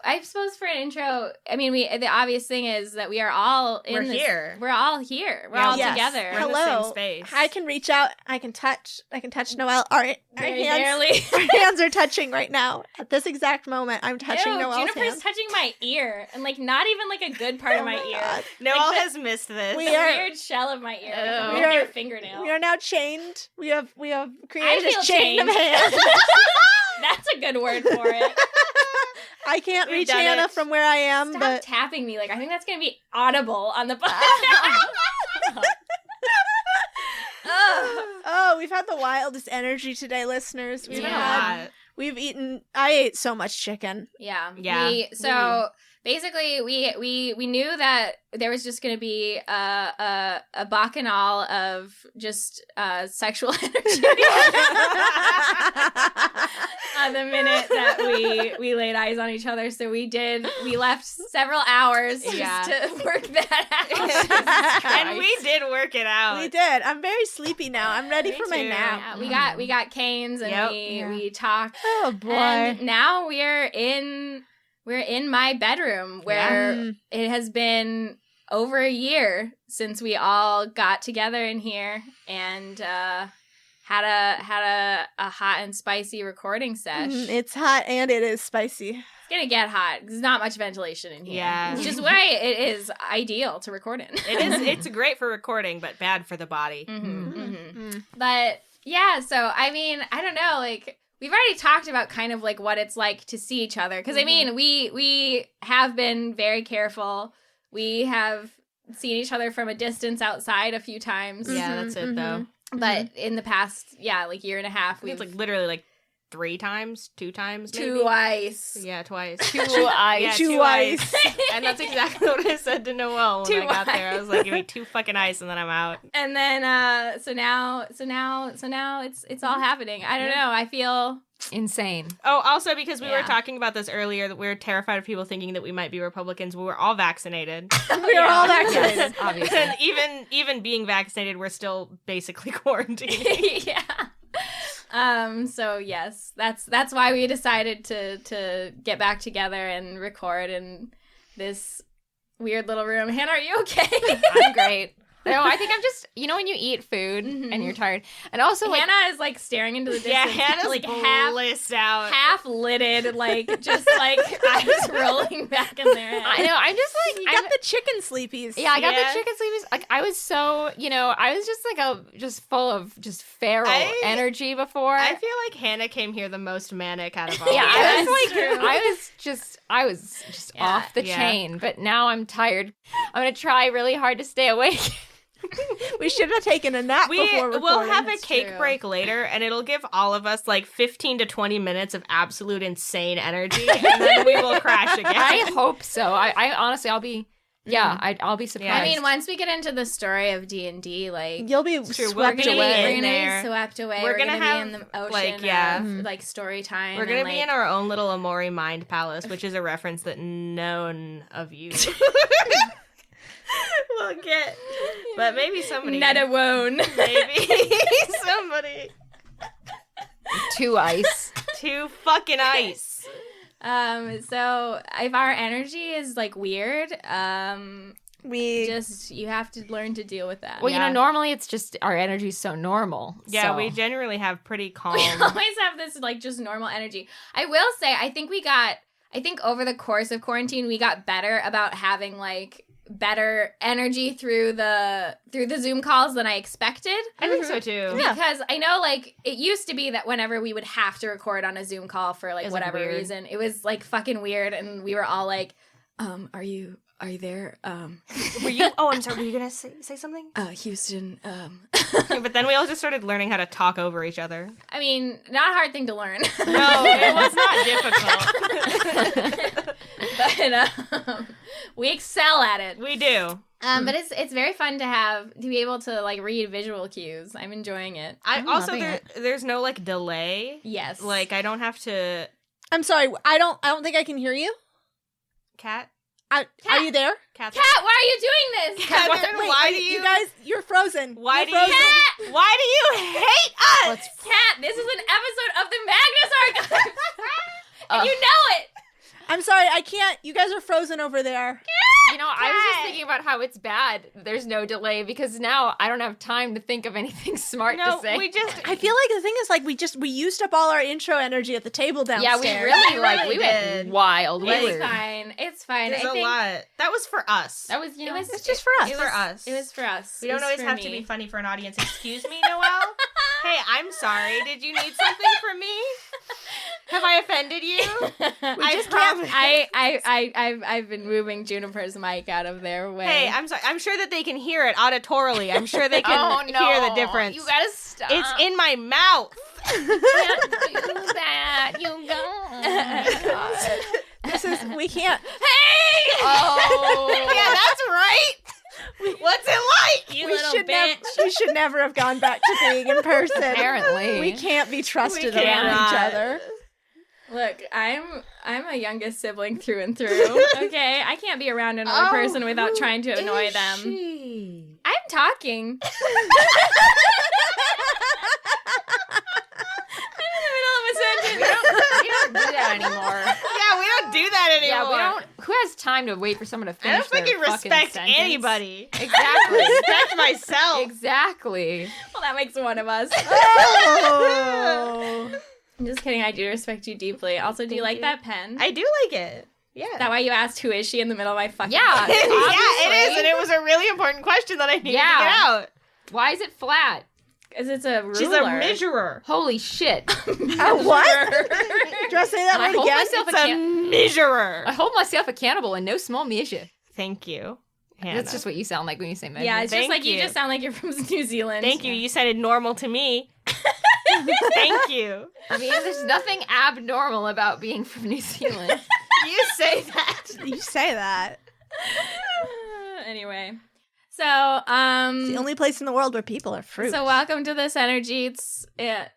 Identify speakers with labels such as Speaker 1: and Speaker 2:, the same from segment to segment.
Speaker 1: I suppose for an intro, I mean, the obvious thing is that we are all
Speaker 2: here.
Speaker 1: We're all here. We're all together.
Speaker 2: We're in the same space.
Speaker 3: I can reach out. I can touch Noelle. Our hands are touching right now. At this exact moment, I'm touching Noelle's
Speaker 1: Juniper's
Speaker 3: hands.
Speaker 1: touching my ear, and like not even like a good part of my ear.
Speaker 3: God.
Speaker 2: Noelle has missed this.
Speaker 1: The weird shell of my ear. Like a weird fingernail.
Speaker 3: We are now chained. We have created
Speaker 1: I feel
Speaker 3: a chain of hands.
Speaker 1: That's a good word for it.
Speaker 3: I can't reach Hannah from where I am.
Speaker 1: Stop tapping me. Like I think that's gonna be audible on the podcast.
Speaker 3: Oh, we've had the wildest energy today, listeners. We've eaten. I ate so much chicken.
Speaker 1: Yeah. Basically, we knew that there was just going to be a bacchanal of just sexual energy the minute that we laid eyes on each other. So we left several hours just to work that out.
Speaker 2: And we did work it out.
Speaker 3: We did. I'm very sleepy now. I'm ready for my nap.
Speaker 1: Yeah, we got canes and we talked.
Speaker 3: Oh boy!
Speaker 1: And now we're in my bedroom where it has been over a year since we all got together in here and had a hot and spicy recording sesh.
Speaker 3: It's hot and it is spicy.
Speaker 1: It's gonna get hot. There's not much ventilation in here.
Speaker 2: Yeah.
Speaker 1: Which is why it is ideal to record in.
Speaker 2: It's great for recording, but bad for the body.
Speaker 1: But yeah, so I mean, I don't know, like we've already talked about kind of like what it's like to see each other. Because I mean, we have been very careful. We have seen each other from a distance outside a few times.
Speaker 2: Yeah, that's it though.
Speaker 1: But in the past, like year and a half,
Speaker 2: it's like literally like 2 times, maybe?
Speaker 1: Twice.
Speaker 2: Yeah, twice.
Speaker 3: Twice.
Speaker 2: And that's exactly what I said to Noelle when I got there. I was like, give me 2 fucking ice and then I'm out.
Speaker 1: And then, so now it's all happening. I don't know. I feel
Speaker 4: insane.
Speaker 2: Oh, also because we were talking about this earlier, that we were terrified of people thinking that we might be Republicans. We were all vaccinated.
Speaker 3: We were all vaccinated,
Speaker 4: obviously.
Speaker 2: And even being vaccinated, we're still basically quarantined.
Speaker 1: So yes, that's why we decided to get back together and record in this weird little room. Hannah, are you okay?
Speaker 4: I'm great. No, I think I'm just, when you eat food and you're tired. And also,
Speaker 1: Hannah is, like, staring into the distance.
Speaker 2: Yeah, Hannah's
Speaker 1: like,
Speaker 2: blissed out.
Speaker 1: Half-lidded, like, just, like, eyes rolling back in their head.
Speaker 4: I know, I'm just, like...
Speaker 3: You got the chicken sleepies.
Speaker 4: Yeah, I got the chicken sleepies. Like, I was so, I was just, like, just full of just feral energy before.
Speaker 2: I feel like Hannah came here the most manic out of all.
Speaker 4: Yeah,
Speaker 1: I
Speaker 4: I was just off the chain. But now I'm tired. I'm going to try really hard to stay awake.
Speaker 3: We should have taken a nap before recording.
Speaker 2: We'll have a cake break later, and it'll give all of us like 15 to 20 minutes of absolute insane energy, and then we will crash again.
Speaker 4: I hope so. I honestly, I'll be... Yeah, I'll be surprised.
Speaker 1: I mean, once we get into the story of D&D, like...
Speaker 3: You'll be swept away.
Speaker 1: We're going to be swept away. We're going to be in the ocean of story time.
Speaker 2: We're going to be in our own little Amori Mind Palace, which is a reference that none of you will get. But maybe somebody...
Speaker 1: Not a wone.
Speaker 2: Maybe somebody.
Speaker 4: 2 ice.
Speaker 2: 2 fucking ice.
Speaker 1: So if our energy is like weird, you have to learn to deal with that.
Speaker 4: Well, normally it's just our energy's so normal.
Speaker 2: Yeah, we generally have pretty calm.
Speaker 1: We always have this like just normal energy. I will say, I think over the course of quarantine, we got better about having like better energy through the Zoom calls than I expected.
Speaker 2: I think so too.
Speaker 1: Because I know like it used to be that whenever we would have to record on a Zoom call for like whatever reason, it was like fucking weird, and we were all like, are you there?
Speaker 2: Were you? Oh, I'm sorry. Were you gonna say something?
Speaker 1: Houston.
Speaker 2: But then we all just started learning how to talk over each other.
Speaker 1: I mean, not a hard thing to learn.
Speaker 2: No, it was not difficult.
Speaker 1: But we excel at it.
Speaker 2: We do.
Speaker 1: But it's very fun to be able to like read visual cues. I'm enjoying it.
Speaker 2: There's no like delay.
Speaker 1: Yes.
Speaker 2: Like I don't have to.
Speaker 3: I'm sorry. I don't think I can hear you.
Speaker 2: Cat?
Speaker 3: Are you there?
Speaker 1: Cat, why are you doing this?
Speaker 2: Why do you
Speaker 3: guys? You're frozen.
Speaker 2: Why do you hate us?
Speaker 1: Cat, this is an episode of the Magnus Archive, and you know it.
Speaker 3: I'm sorry, I can't. You guys are frozen over there.
Speaker 4: You know, I was just thinking about how it's bad there's no delay because now I don't have time to think of anything smart to say.
Speaker 3: I feel like the thing is, like, we used up all our intro energy at the table downstairs.
Speaker 4: Yeah, we went wild.
Speaker 1: It's fine. It's fine.
Speaker 2: There's a lot. That was for us.
Speaker 4: That was, you know,
Speaker 3: It's just for us.
Speaker 2: It was for us.
Speaker 1: It was for us.
Speaker 2: We don't always have to be funny for an audience. Excuse me, Noelle? Hey, I'm sorry. Did you need something from me? Have I offended you? I promise.
Speaker 1: I've been moving Juniper's mic out of their way.
Speaker 2: Hey, I'm sorry. I'm sure that they can hear it auditorily. I'm sure they can hear the difference.
Speaker 4: You gotta stop.
Speaker 2: It's in my mouth.
Speaker 4: You can't do that. You don't.
Speaker 3: We can't.
Speaker 1: Hey!
Speaker 4: Oh.
Speaker 2: Yeah, that's right. What's it like?
Speaker 1: You little bitch.
Speaker 3: We should never have gone back to being in person.
Speaker 4: Apparently.
Speaker 3: We can't be trusted
Speaker 2: We
Speaker 3: around
Speaker 2: cannot.
Speaker 3: each other.
Speaker 1: Look, I'm a youngest sibling through and through. Okay, I can't be around another person without trying to annoy them.
Speaker 2: She?
Speaker 1: I'm talking. I'm in the middle of a sentence.
Speaker 4: We don't do that anymore.
Speaker 2: Yeah, we don't do that anymore.
Speaker 4: Yeah, we don't. Who has time to wait for someone to
Speaker 2: I
Speaker 4: finish
Speaker 2: don't fucking
Speaker 4: their
Speaker 2: respect
Speaker 4: sentence?
Speaker 2: anybody.
Speaker 4: Exactly.
Speaker 2: Respect myself.
Speaker 4: Exactly.
Speaker 1: Well, that makes one of us.
Speaker 3: Oh.
Speaker 1: I'm just kidding. I do respect you deeply. Also, do you like that pen?
Speaker 2: I do like it. Yeah.
Speaker 1: Is that why you asked who is she in the middle of my fucking
Speaker 4: Yeah.
Speaker 1: sentence?
Speaker 2: Yeah, it is, and it was a really important question that I needed to get out.
Speaker 4: Why is it flat?
Speaker 1: Because it's a ruler.
Speaker 2: She's a measurer.
Speaker 4: Holy shit.
Speaker 3: What? Do I say that
Speaker 4: And I
Speaker 3: word
Speaker 4: hold
Speaker 3: again?
Speaker 4: myself
Speaker 2: It's a measurer.
Speaker 4: I hold myself accountable in no small measure.
Speaker 2: Thank you, Hannah.
Speaker 4: That's just what you sound like when you say measure.
Speaker 1: Yeah, it's
Speaker 2: Thank
Speaker 1: just like you
Speaker 2: you.
Speaker 1: just sound like you're from New Zealand.
Speaker 2: Thank you. You sounded normal to me. Thank you.
Speaker 4: I mean, there's nothing abnormal about being from New Zealand.
Speaker 2: You say that.
Speaker 3: You say that.
Speaker 1: Anyway. So,
Speaker 3: It's the only place in the world where people are fruit.
Speaker 1: so welcome to this energy. It's
Speaker 2: I'm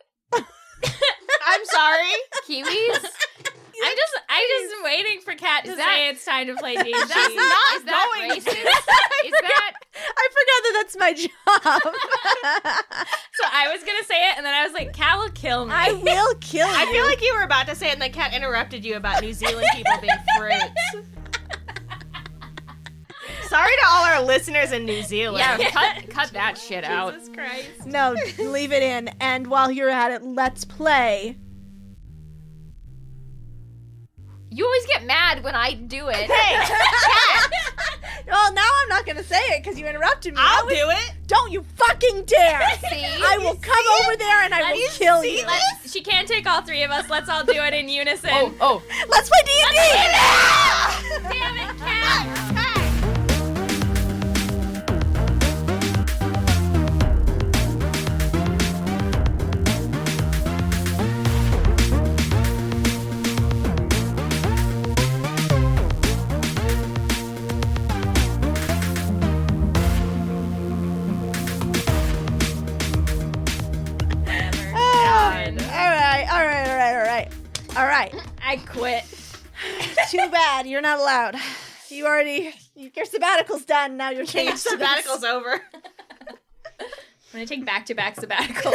Speaker 2: sorry.
Speaker 4: Kiwis?
Speaker 1: I'm just waiting for Kat to say it's time to play D&D.
Speaker 4: Is that racist? Is that...
Speaker 3: I forgot that that's my job.
Speaker 1: So I was gonna say it, and then I was like, Kat will kill me.
Speaker 3: I will kill you.
Speaker 2: I feel like you were about to say it, and then Kat interrupted you about New Zealand people being fruits. Sorry to all our listeners in New Zealand.
Speaker 4: Yeah, cut that shit out.
Speaker 1: Jesus Christ.
Speaker 3: No, leave it in. And while you're at it, let's play.
Speaker 4: You always get mad when I do it.
Speaker 2: Hey,
Speaker 3: Well, now I'm not going to say it because you interrupted me.
Speaker 2: I'll do it.
Speaker 3: Don't you fucking dare.
Speaker 4: See?
Speaker 3: I will come over there and I will kill you.
Speaker 1: She can't take all three of us. Let's all do it in unison.
Speaker 4: Oh.
Speaker 3: Let's play D&D.
Speaker 1: Damn it, Kat.
Speaker 3: All right.
Speaker 1: I quit.
Speaker 3: Too bad. You're not allowed. Your sabbatical's done. Now you're changed.
Speaker 2: Sabbatical's over.
Speaker 1: I'm gonna take back-to-back sabbaticals.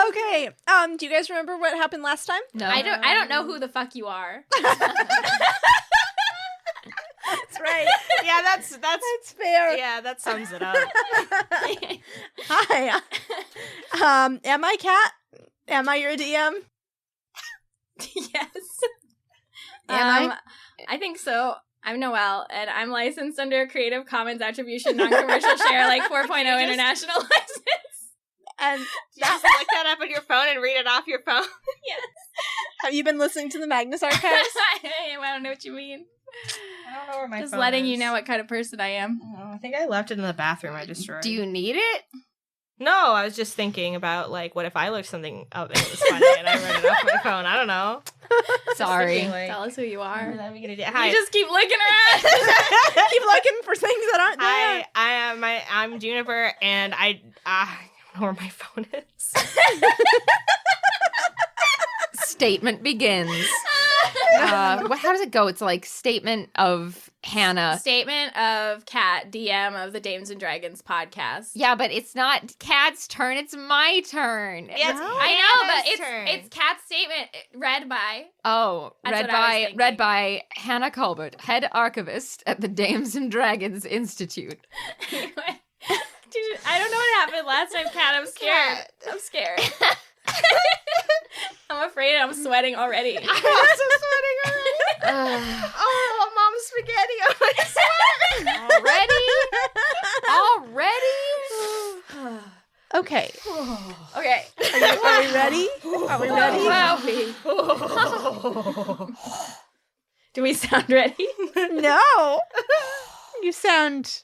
Speaker 3: Okay. Do you guys remember what happened last time?
Speaker 4: No.
Speaker 1: I don't know who the fuck you are.
Speaker 3: That's right.
Speaker 2: Yeah, that's
Speaker 3: That's fair.
Speaker 2: yeah, that sums it up.
Speaker 3: Hi. Am I Kat? Am I your DM?
Speaker 1: Yes.
Speaker 3: Am
Speaker 1: I think so. I'm Noelle, and I'm licensed under Creative Commons Attribution Non-Commercial Share, like 4.0 international license.
Speaker 3: And
Speaker 2: You just look that up on your phone and read it off your phone.
Speaker 3: have you been listening to the Magnus Archives?
Speaker 1: I don't know what you mean.
Speaker 2: I don't know where my
Speaker 1: Just
Speaker 2: phone
Speaker 1: letting
Speaker 2: is.
Speaker 1: you know what kind of person I am.
Speaker 2: Oh, I think I left it in the bathroom. I destroyed.
Speaker 4: Do you need it?
Speaker 2: No, I was just thinking about, like, what if I looked something up and it was funny and I read it off my phone? I don't know.
Speaker 4: Sorry.
Speaker 2: Thinking, like,
Speaker 1: Tell us who you are.
Speaker 2: what are we gonna do? Hi.
Speaker 1: You just keep looking around.
Speaker 3: Keep looking for things that aren't there.
Speaker 2: Hi, I'm Juniper, and I don't know where my phone is.
Speaker 4: Statement begins. how does it go? It's like statement of Hannah.
Speaker 1: Statement of Kat, DM of the Dames and Dragons podcast.
Speaker 4: Yeah, but it's not Kat's turn. It's my turn.
Speaker 2: Yeah, it's
Speaker 1: I know, but
Speaker 2: turn.
Speaker 1: it's Kat's statement read by.
Speaker 4: Oh,
Speaker 1: That's
Speaker 4: read by Hannah Colbert, head archivist at the Dames and Dragons Institute.
Speaker 1: Dude, I don't know what happened last time, Kat. I'm scared.
Speaker 2: Kat.
Speaker 1: I'm scared. I'm afraid I'm sweating already.
Speaker 2: I'm also sweating already. Oh, mom's spaghetti on my sweater.
Speaker 4: Already?
Speaker 3: Okay.
Speaker 1: Okay.
Speaker 3: Are we ready? Are we ready?
Speaker 1: Wow. Do we sound ready?
Speaker 3: No. You sound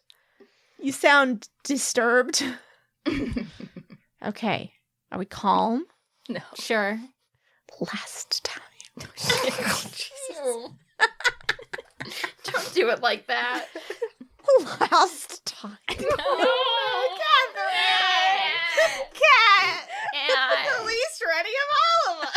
Speaker 3: disturbed. Okay. Are we calm?
Speaker 1: No.
Speaker 4: Sure.
Speaker 3: Last time.
Speaker 4: Don't do it like that.
Speaker 3: Last time.
Speaker 2: Cat.
Speaker 4: And
Speaker 2: The least ready of all of us.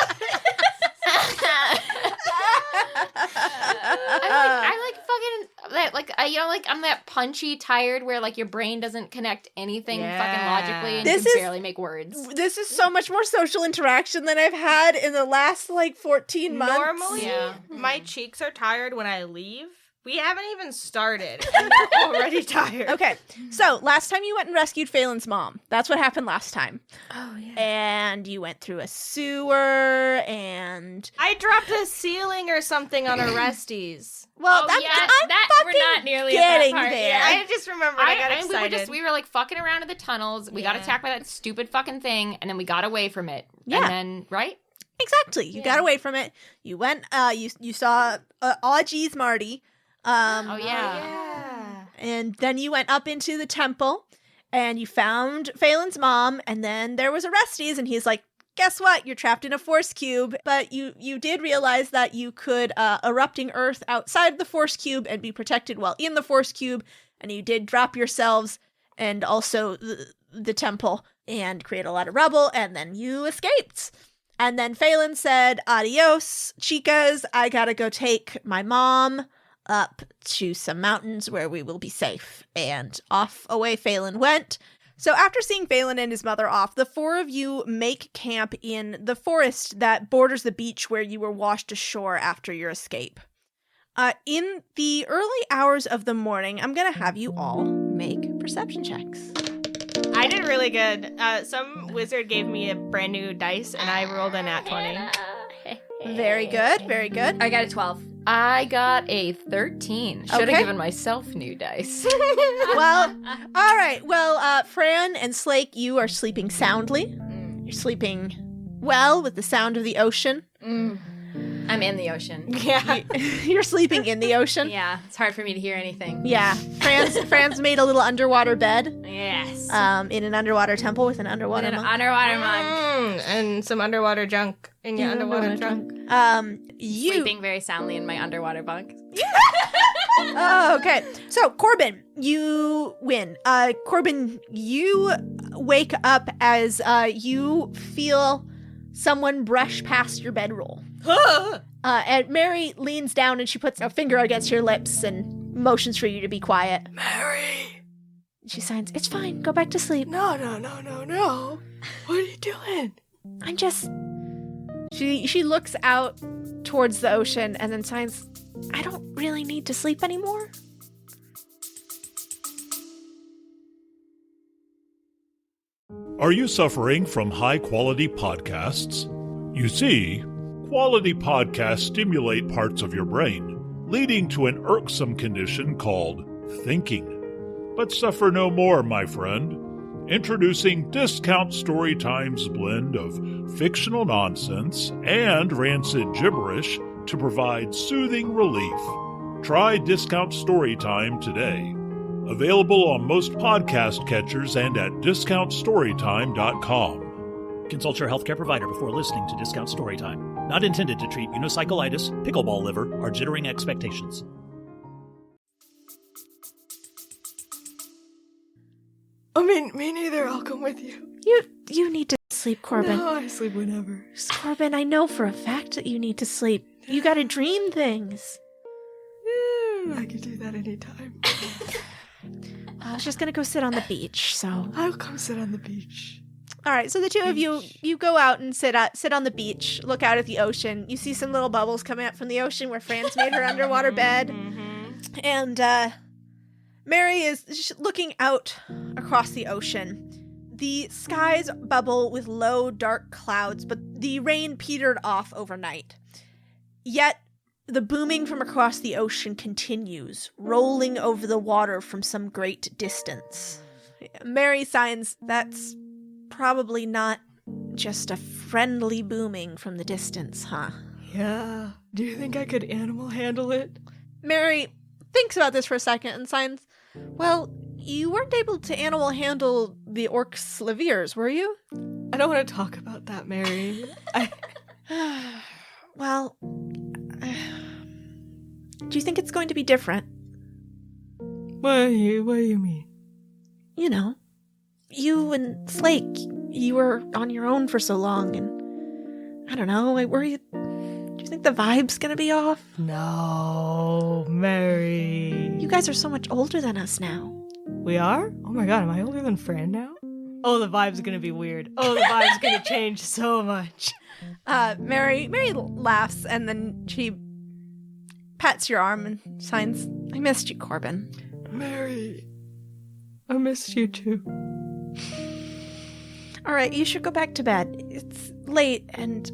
Speaker 4: I'm that punchy, tired where like your brain doesn't connect anything fucking logically and
Speaker 3: This
Speaker 4: you
Speaker 3: is-
Speaker 4: can barely make words.
Speaker 3: This is so much more social interaction than I've had in the last 14 months.
Speaker 2: Normally,
Speaker 4: Yeah.
Speaker 2: my cheeks are tired when I leave. We haven't even started, and they're already tired.
Speaker 3: Okay, so last time you went and rescued Phelan's mom. That's what happened last time.
Speaker 2: Oh, yeah.
Speaker 3: And you went through a sewer and...
Speaker 2: I dropped a ceiling or something on a Resties.
Speaker 3: Well,
Speaker 1: Oh,
Speaker 3: that's,
Speaker 1: yeah,
Speaker 3: I'm
Speaker 1: that we're
Speaker 3: fucking
Speaker 1: not nearly at that
Speaker 3: getting
Speaker 1: part.
Speaker 3: there.
Speaker 1: Yeah.
Speaker 2: I just remembered I got excited.
Speaker 4: We were like fucking around in the tunnels. We got
Speaker 2: Yeah.
Speaker 4: attacked by that stupid fucking thing, and then we got away from it.
Speaker 3: Yeah.
Speaker 4: And then, right?
Speaker 3: Exactly. You got away from it. You went, you saw Augie's Marty.
Speaker 4: Oh, yeah.
Speaker 2: Yeah.
Speaker 3: And then you went up into the temple and you found Phelan's mom, and then there was Orestes, and he's like, guess what? You're trapped in a force cube. But you did realize that you could erupting Earth outside the force cube and be protected while in the force cube, and you did drop yourselves and also the temple and create a lot of rubble, and then you escaped. And then Phelan said, adios, chicas, I gotta go take my mom up to some mountains where we will be safe. And off away Phelan went. So after seeing Phelan and his mother off, the four of you make camp in the forest that borders the beach where you were washed ashore after your escape. In the early hours of the morning, I'm going to have you all make perception checks.
Speaker 2: I did really good. Some wizard gave me a brand new dice, and I rolled a nat 20.
Speaker 3: Very good, very good.
Speaker 1: I got a 12.
Speaker 4: I got a 13. Should have
Speaker 3: Okay.
Speaker 4: given myself new dice.
Speaker 3: Well, all right. Well, Fran and Slake, you are sleeping soundly. You're sleeping well with the sound of the ocean.
Speaker 1: I'm in the ocean.
Speaker 2: Yeah.
Speaker 3: You're sleeping in the ocean.
Speaker 1: Yeah, it's hard for me to hear anything.
Speaker 3: Yeah. Fran's made a little underwater bed.
Speaker 1: Yes.
Speaker 3: In an underwater temple with an underwater
Speaker 1: An
Speaker 3: monk.
Speaker 1: underwater monk.
Speaker 2: And some underwater junk in your underwater junk.
Speaker 3: You.
Speaker 1: Sleeping very soundly in my underwater bunk.
Speaker 3: Oh, okay. So, Corbin, you win. Corbin, you wake up as you feel someone brush past your bedroll. And Mary leans down and she puts a finger against your lips and motions for you to be quiet.
Speaker 2: Mary!
Speaker 3: She signs, it's fine, go back to sleep.
Speaker 2: No. What are you doing?
Speaker 3: I'm just... She looks out towards the ocean and then signs, I don't really need to sleep anymore.
Speaker 5: Are you suffering from high-quality podcasts? You see, quality podcasts stimulate parts of your brain, leading to an irksome condition called thinking. But suffer no more, my friend. Introducing Discount Storytime's blend of fictional nonsense and rancid gibberish to provide soothing relief. Try Discount Storytime today. Available on most podcast catchers and at discountstorytime.com.
Speaker 6: Consult your healthcare provider before listening to Discount Storytime. Not intended to treat unicyclitis, pickleball liver, or jittering expectations.
Speaker 2: Me neither. I'll come with you.
Speaker 3: You need to sleep, Corbin.
Speaker 2: No, I sleep whenever.
Speaker 3: Corbin, I know for a fact that you need to sleep. You gotta dream things.
Speaker 7: Yeah, I can do that anytime.
Speaker 3: I was just gonna go sit on the beach, so...
Speaker 7: I'll come sit on the beach.
Speaker 3: All right, so the two of you go out and sit on the beach, look out at the ocean. You see some little bubbles coming up from the ocean where Fran's made her underwater bed.
Speaker 2: Mm-hmm.
Speaker 3: And Mary is looking out across the ocean. The skies bubble with low, dark clouds, but the rain petered off overnight. Yet, the booming from across the ocean continues, rolling over the water from some great distance. Mary signs that's probably not just a friendly booming from the distance, huh?
Speaker 7: Yeah. Do you think I could animal handle it?
Speaker 3: Mary thinks about this for a second and signs, well, you weren't able to animal handle the orc Slaviers, were you?
Speaker 7: I don't want to talk about that, Mary.
Speaker 3: Well, do you think it's going to be different?
Speaker 7: What do you mean?
Speaker 3: You know, you and Slake, you were on your own for so long, and I don't know, I worry. Do you think the vibe's gonna be off?
Speaker 7: No, Mary.
Speaker 3: You guys are so much older than us now.
Speaker 7: We are? Oh my god, am I older than Fran now? Oh, the vibe's gonna be weird. Oh, the vibe's gonna change so much.
Speaker 3: Mary laughs, and then she pats your arm and signs, I missed you, Corbin.
Speaker 7: Mary, I missed you too.
Speaker 3: All right, you should go back to bed. It's late, and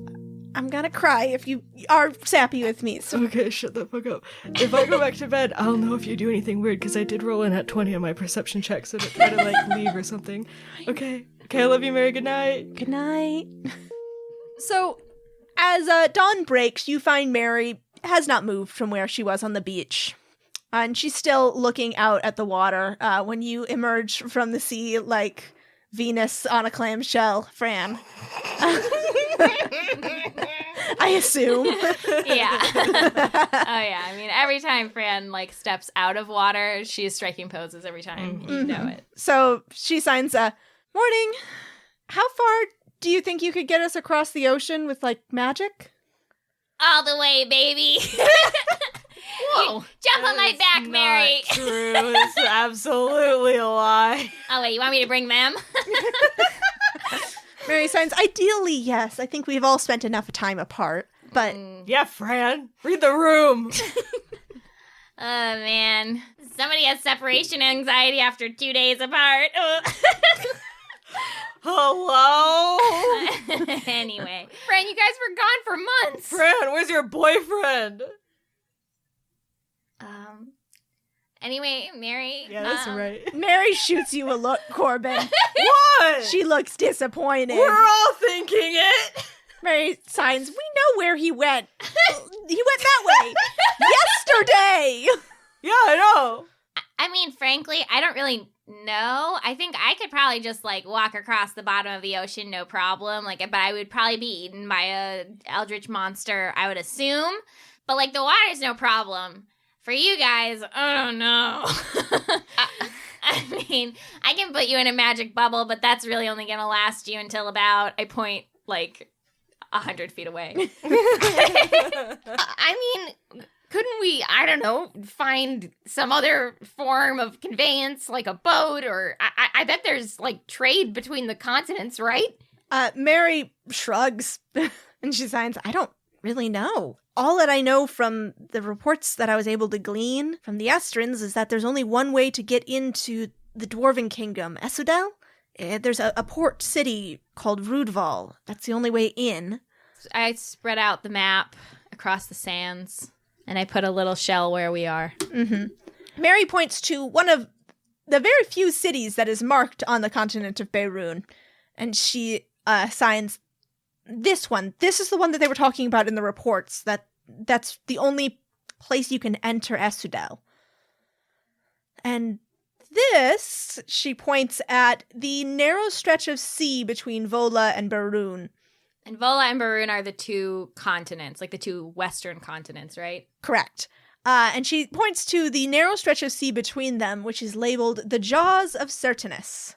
Speaker 3: I'm gonna cry if you are sappy with me. So.
Speaker 7: Okay, shut the fuck up. If I go back to bed, I'll know if you do anything weird, because I did roll in at 20 on my perception check, so don't try to, leave or something. Okay, I love you, Mary. Good night.
Speaker 3: Good night. So, as dawn breaks, you find Mary has not moved from where she was on the beach. And she's still looking out at the water when you emerge from the sea like Venus on a clamshell, Fran. I assume.
Speaker 1: Yeah. Oh, yeah. I mean, every time Fran, steps out of water, she's striking poses every time. You know it.
Speaker 3: So she signs morning. How far do you think you could get us across the ocean with, magic?
Speaker 1: All the way, baby. Whoa. Jump on my back, Mary.
Speaker 7: True. It's absolutely a lie.
Speaker 1: Oh, wait, you want me to bring them?
Speaker 3: Mary signs, ideally, yes. I think we've all spent enough time apart, but...
Speaker 7: Yeah, Fran. Read the room.
Speaker 1: Oh, man. Somebody has separation anxiety after 2 days apart.
Speaker 7: Hello?
Speaker 1: Anyway.
Speaker 4: Fran, you guys were gone for months.
Speaker 7: Fran, where's your boyfriend?
Speaker 1: Anyway, Mary.
Speaker 7: Yeah, that's right.
Speaker 3: Mary shoots you a look, Corbin.
Speaker 7: What?
Speaker 3: She looks disappointed.
Speaker 7: We're all thinking it.
Speaker 3: Mary signs, we know where he went. He went that way. Yesterday.
Speaker 7: Yeah, I know.
Speaker 1: I mean, frankly, I don't really know. I think I could probably just, walk across the bottom of the ocean, no problem. But I would probably be eaten by a eldritch monster, I would assume. But, the water's no problem. For you guys, oh no. I mean, I can put you in a magic bubble, but that's really only going to last you until about, I point, 100 feet away.
Speaker 4: I mean, couldn't we, I don't know, find some other form of conveyance, like a boat, or I bet there's, trade between the continents, right?
Speaker 3: Mary shrugs, and she signs, I don't really know. All that I know from the reports that I was able to glean from the Estrins is that there's only one way to get into the Dwarven Kingdom, Esudel. There's a port city called Rudval. That's the only way in.
Speaker 1: I spread out the map across the sands, and I put a little shell where we are.
Speaker 3: Mm-hmm. Mary points to one of the very few cities that is marked on the continent of Beirun, and she signs, this one. This is the one that they were talking about in the reports, that's the only place you can enter Esudel. And this, she points at the narrow stretch of sea between Vola and Beirun.
Speaker 1: And Vola and Beirun are the two continents, the two western continents, right?
Speaker 3: Correct. And she points to the narrow stretch of sea between them, which is labeled the Jaws of Certanus.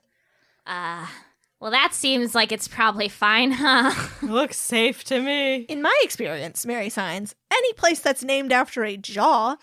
Speaker 1: Well, that seems like it's probably fine, huh?
Speaker 7: Looks safe to me.
Speaker 3: In my experience, Mary Signs, any place that's named after a jaw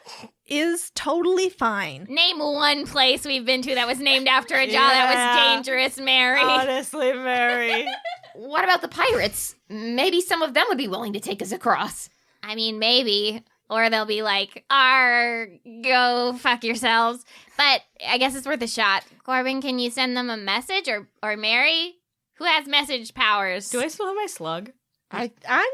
Speaker 3: is totally fine.
Speaker 1: Name one place we've been to that was named after a jaw that was dangerous, Mary.
Speaker 7: Honestly, Mary.
Speaker 4: What about the pirates? Maybe some of them would be willing to take us across.
Speaker 1: I mean, maybe. Or they'll be like, go fuck yourselves. But I guess it's worth a shot. Corbin, can you send them a message? Or Mary? Who has message powers?
Speaker 7: Do I still have my slug?
Speaker 3: I'm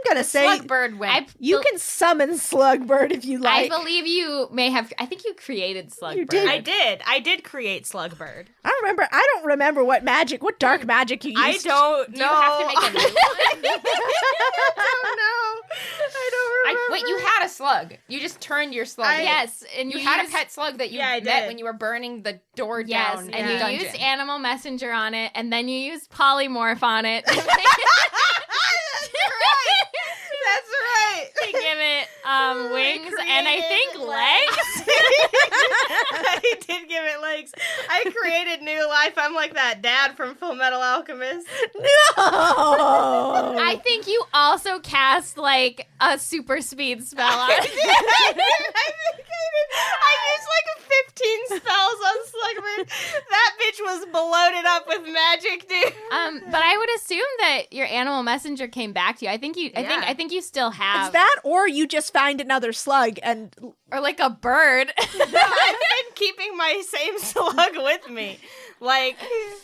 Speaker 3: gonna say
Speaker 4: Slugbird went.
Speaker 3: you can summon Slugbird if you like.
Speaker 1: I believe you may have. I think you created Slugbird.
Speaker 3: You did.
Speaker 2: I did create Slugbird.
Speaker 3: I don't remember what dark magic you used.
Speaker 2: I don't know.
Speaker 4: Do you have to make a new one?
Speaker 2: I don't remember.
Speaker 4: Wait, you had a slug. You just turned your slug.
Speaker 1: Yes, and
Speaker 4: You had a pet slug that you
Speaker 2: I
Speaker 4: met
Speaker 2: did.
Speaker 4: when you were burning the door
Speaker 1: Yes,
Speaker 4: down.
Speaker 1: and
Speaker 4: in the
Speaker 1: you
Speaker 4: dungeon.
Speaker 1: used Animal Messenger on it, and then you used Polymorph on it.
Speaker 2: That's right.
Speaker 1: To give it wings and I think
Speaker 2: created
Speaker 1: legs.
Speaker 2: I did give it legs. I created new life. I'm like that dad from Full Metal Alchemist.
Speaker 3: No.
Speaker 1: I think you also cast like a super speed spell on
Speaker 2: I
Speaker 1: it.
Speaker 2: think I did. I used like 15 spells on Slugbird. That bitch was bloated up with magic, dude.
Speaker 1: But I would assume that your Animal Messenger came back to you. I think you. I think you still have.
Speaker 3: It's that, or you just find another slug and
Speaker 1: or like a bird.
Speaker 2: No, I've been keeping my same slug with me. Like,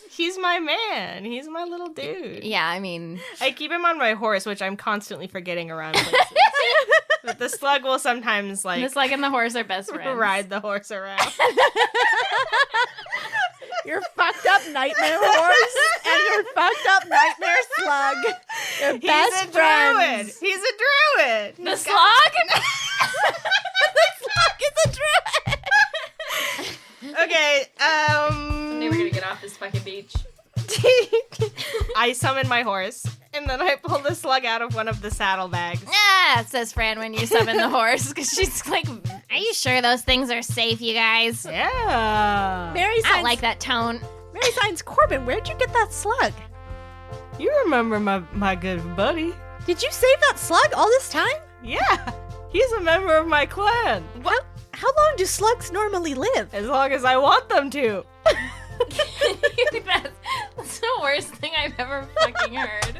Speaker 2: he's my man. He's my little dude.
Speaker 1: Yeah, I mean,
Speaker 2: I keep him on my horse, which I'm constantly forgetting around places. But the slug will sometimes, like,
Speaker 1: the slug and the horse are best friends.
Speaker 2: ride the horse around.
Speaker 3: your fucked up nightmare horse and your fucked up nightmare slug. You're best
Speaker 2: He's a
Speaker 3: friends.
Speaker 2: druid. He's a druid.
Speaker 1: The slug?
Speaker 3: The slug is a druid.
Speaker 2: Okay,
Speaker 1: Someday we're gonna get off this fucking beach.
Speaker 2: I summon my horse, and then I pull the slug out of one of the saddlebags.
Speaker 1: Ah, says Fran when you summon the horse, because she's like, are you sure those things are safe, you guys?
Speaker 2: Yeah.
Speaker 3: Mary
Speaker 1: I
Speaker 3: Signs,
Speaker 1: don't like that tone.
Speaker 3: Mary Signs, Corbin, where'd you get that slug?
Speaker 7: You remember my good buddy?
Speaker 3: Did you save that slug all this time?
Speaker 7: Yeah. He's a member of my clan.
Speaker 3: How long do slugs normally live?
Speaker 7: As long as I want them to.
Speaker 1: That's the worst thing I've ever fucking heard.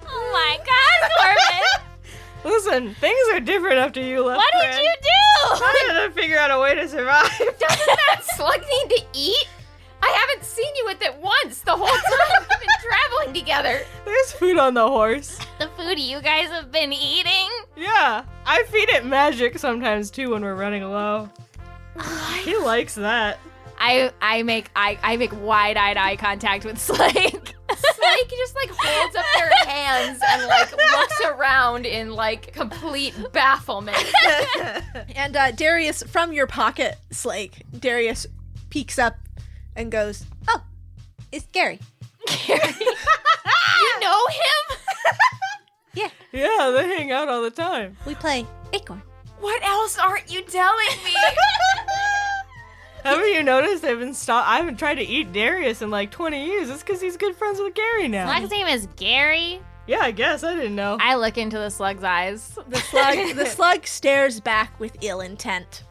Speaker 1: Oh my god, Corbin!
Speaker 7: Listen, things are different after you left.
Speaker 1: What did
Speaker 7: Fran.
Speaker 1: you do?
Speaker 2: I'm gonna figure out a way to survive.
Speaker 4: Doesn't that slug need to eat? I haven't seen you with it once the whole time we've been traveling together.
Speaker 7: There's food on the horse.
Speaker 1: The food you guys have been eating?
Speaker 7: Yeah, I feed it magic sometimes too when we're running low. He likes that.
Speaker 1: I make wide-eyed eye contact with Slake.
Speaker 4: Slake just like holds up their hands and like looks around in like complete bafflement.
Speaker 3: And Darius, from your pocket, Slake, Darius peeks up and goes, "Oh, it's Gary."
Speaker 4: You know him?
Speaker 7: Yeah, they hang out all the time.
Speaker 3: We play Acorn.
Speaker 4: What else aren't you telling me?
Speaker 7: Haven't you noticed I haven't tried to eat Darius in like 20 years. It's because he's good friends with Gary now.
Speaker 1: Slug's name is Gary.
Speaker 7: Yeah, I guess. I didn't know.
Speaker 1: I look into the slug's eyes.
Speaker 3: The slug stares back with ill intent.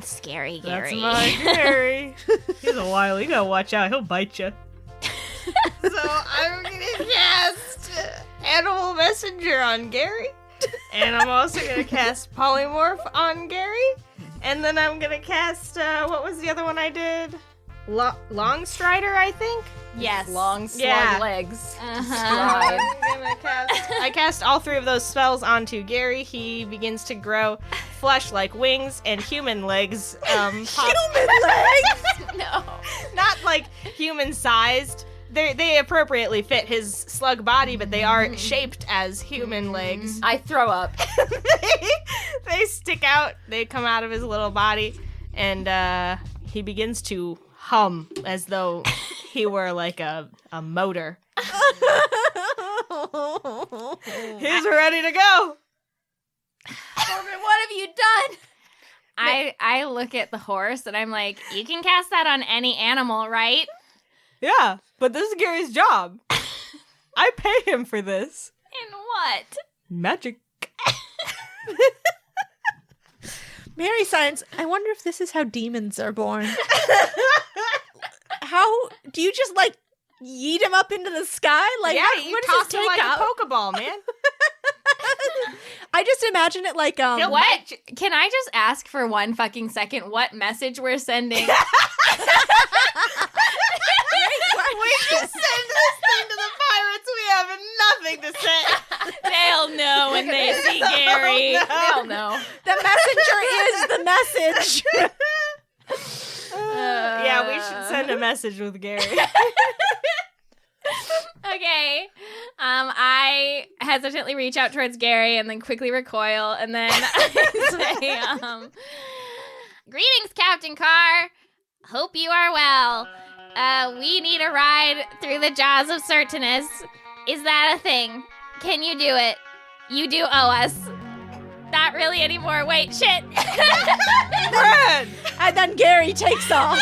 Speaker 1: Scary
Speaker 7: That's
Speaker 1: Gary.
Speaker 7: my Gary. He's a wily. You gotta watch out. He'll bite you.
Speaker 2: So I'm gonna cast Animal Messenger on Gary. And I'm also gonna cast Polymorph on Gary. And then I'm gonna cast, what was the other one I did? Long Strider, I think?
Speaker 1: Yes.
Speaker 4: Long slug
Speaker 2: Yeah.
Speaker 4: legs.
Speaker 1: Uh-huh.
Speaker 2: I cast all three of those spells onto Gary. He begins to grow flesh like wings and human legs.
Speaker 3: Human legs?
Speaker 1: No.
Speaker 2: Not like human sized. They appropriately fit his slug body, but they are shaped as human legs.
Speaker 4: I throw up.
Speaker 2: they stick out. They come out of his little body, and he begins to hum as though he were like a motor.
Speaker 7: He's ready to go.
Speaker 1: Corbin, what have you done? I look at the horse and I'm like, you can cast that on any animal, right?
Speaker 2: Yeah, but this is Gary's job. I pay him for this.
Speaker 1: And what?
Speaker 2: Magic.
Speaker 3: Mary Science, I wonder if this is how demons are born. How do you just like yeet him up into the sky? Like,
Speaker 2: Yeah,
Speaker 3: what
Speaker 2: you
Speaker 3: does
Speaker 2: toss
Speaker 3: this
Speaker 2: him
Speaker 3: take
Speaker 2: like
Speaker 3: out?
Speaker 2: a Pokeball, man.
Speaker 3: I just imagine it like
Speaker 1: What? Can I just ask for 1 fucking second what message we're sending?
Speaker 2: We just send this thing to the pirates. We have nothing to say.
Speaker 1: They'll know when they see Gary. They'll know.
Speaker 3: the messenger is the message.
Speaker 2: Yeah, we should send a message with Gary.
Speaker 1: Okay. I hesitantly reach out towards Gary and then quickly recoil and then I say, greetings, Captain Carr. Hope you are well. We need a ride through the Jaws of Certanus. Is that a thing? Can you do it? You do owe us. Not really anymore. Wait, shit.
Speaker 2: Brad!
Speaker 3: And then Gary takes off.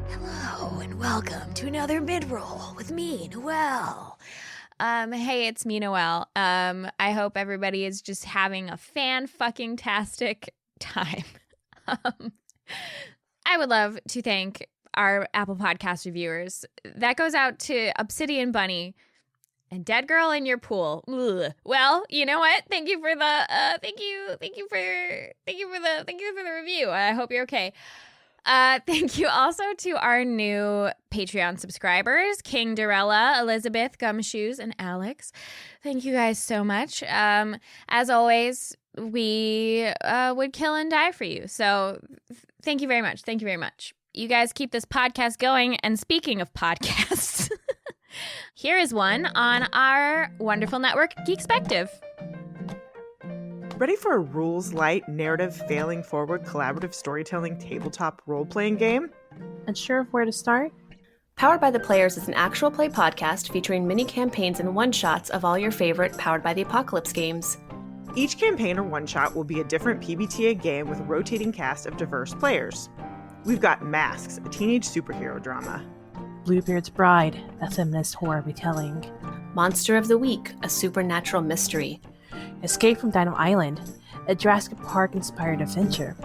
Speaker 1: Hello and welcome to another mid-roll with me, Noelle. Hey, it's me, Noelle. I hope everybody is just having a fan-fucking-tastic time. I would love to thank our Apple Podcast reviewers. That goes out to Obsidian Bunny and Dead Girl in Your Pool. Ugh. Well, you know what? Thank you for the thank you for the review. I hope you're okay. Thank you also to our new Patreon subscribers, King Dorella, Elizabeth, Gumshoes, and Alex. Thank you guys so much. As always, we would kill and die for you. So thank you very much. Thank you very much. You guys keep this podcast going. And speaking of podcasts, here is one on our wonderful network, Geekspective.
Speaker 8: Ready for a rules-light, narrative, failing forward, collaborative storytelling, tabletop role-playing game?
Speaker 9: Unsure of where to start?
Speaker 10: Powered by the Players is an actual play podcast featuring mini campaigns and one-shots of all your favorite Powered by the Apocalypse games.
Speaker 8: Each campaign or one-shot will be a different PBTA game with a rotating cast of diverse players. We've got Masks, a teenage superhero drama.
Speaker 9: Bluebeard's Bride, a feminist horror retelling.
Speaker 10: Monster of the Week, a supernatural mystery.
Speaker 9: Escape from Dino Island, a Jurassic Park-inspired adventure.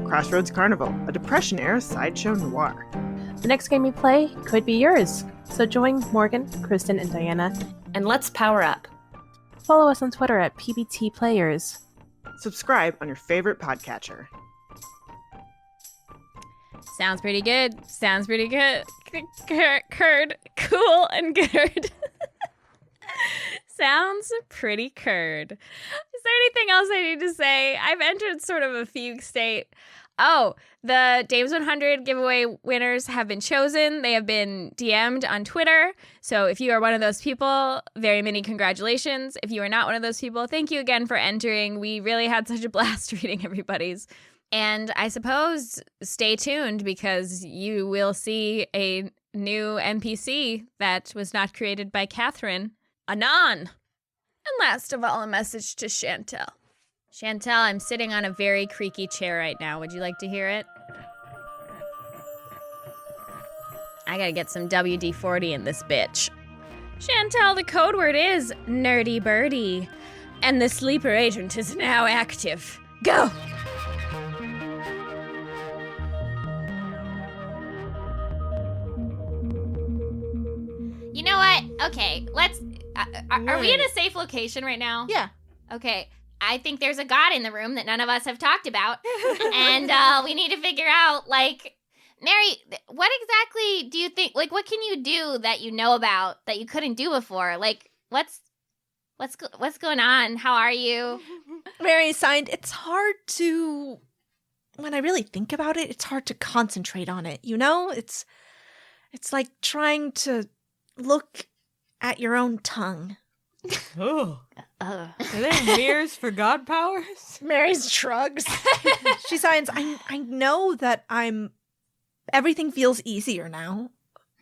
Speaker 8: Crossroads Carnival, a Depression-era sideshow noir.
Speaker 9: The next game you play could be yours, so join Morgan, Kristen, and Diana.
Speaker 10: And let's power up.
Speaker 9: Follow us on Twitter at PBT Players.
Speaker 8: Subscribe on your favorite podcatcher.
Speaker 1: Sounds pretty good. Sounds pretty good. Curd. Cool and good. Sounds pretty curd. Is there anything else I need to say? I've entered sort of a fugue state. Oh, the Dames 100 giveaway winners have been chosen. They have been DM'd on Twitter. So if you are one of those people, very many congratulations. If you are not one of those people, thank you again for entering. We really had such a blast reading everybody's. And I suppose stay tuned because you will see a new NPC that was not created by Catherine anon. And last of all, a message to Chantel. Chantel, I'm sitting on a very creaky chair right now. Would you like to hear it? I gotta get some WD-40 in this bitch. Chantel, the code word is nerdy birdie. And the sleeper agent is now active. Go! You know what? Okay, let's... Are we in a safe location right now?
Speaker 3: Yeah.
Speaker 1: Okay. I think there's a god in the room that none of us have talked about. And we need to figure out, like... Mary, what exactly do you think... Like, what can you do that you know about that you couldn't do before? Like, what's going on? How are you?
Speaker 3: Mary signed, it's hard to... When I really think about it, it's hard to concentrate on it, you know? It's like trying to look at your own tongue.
Speaker 2: Oh. Are there mirrors for god powers?
Speaker 3: Mary shrugs. She signs, I know that everything feels easier now.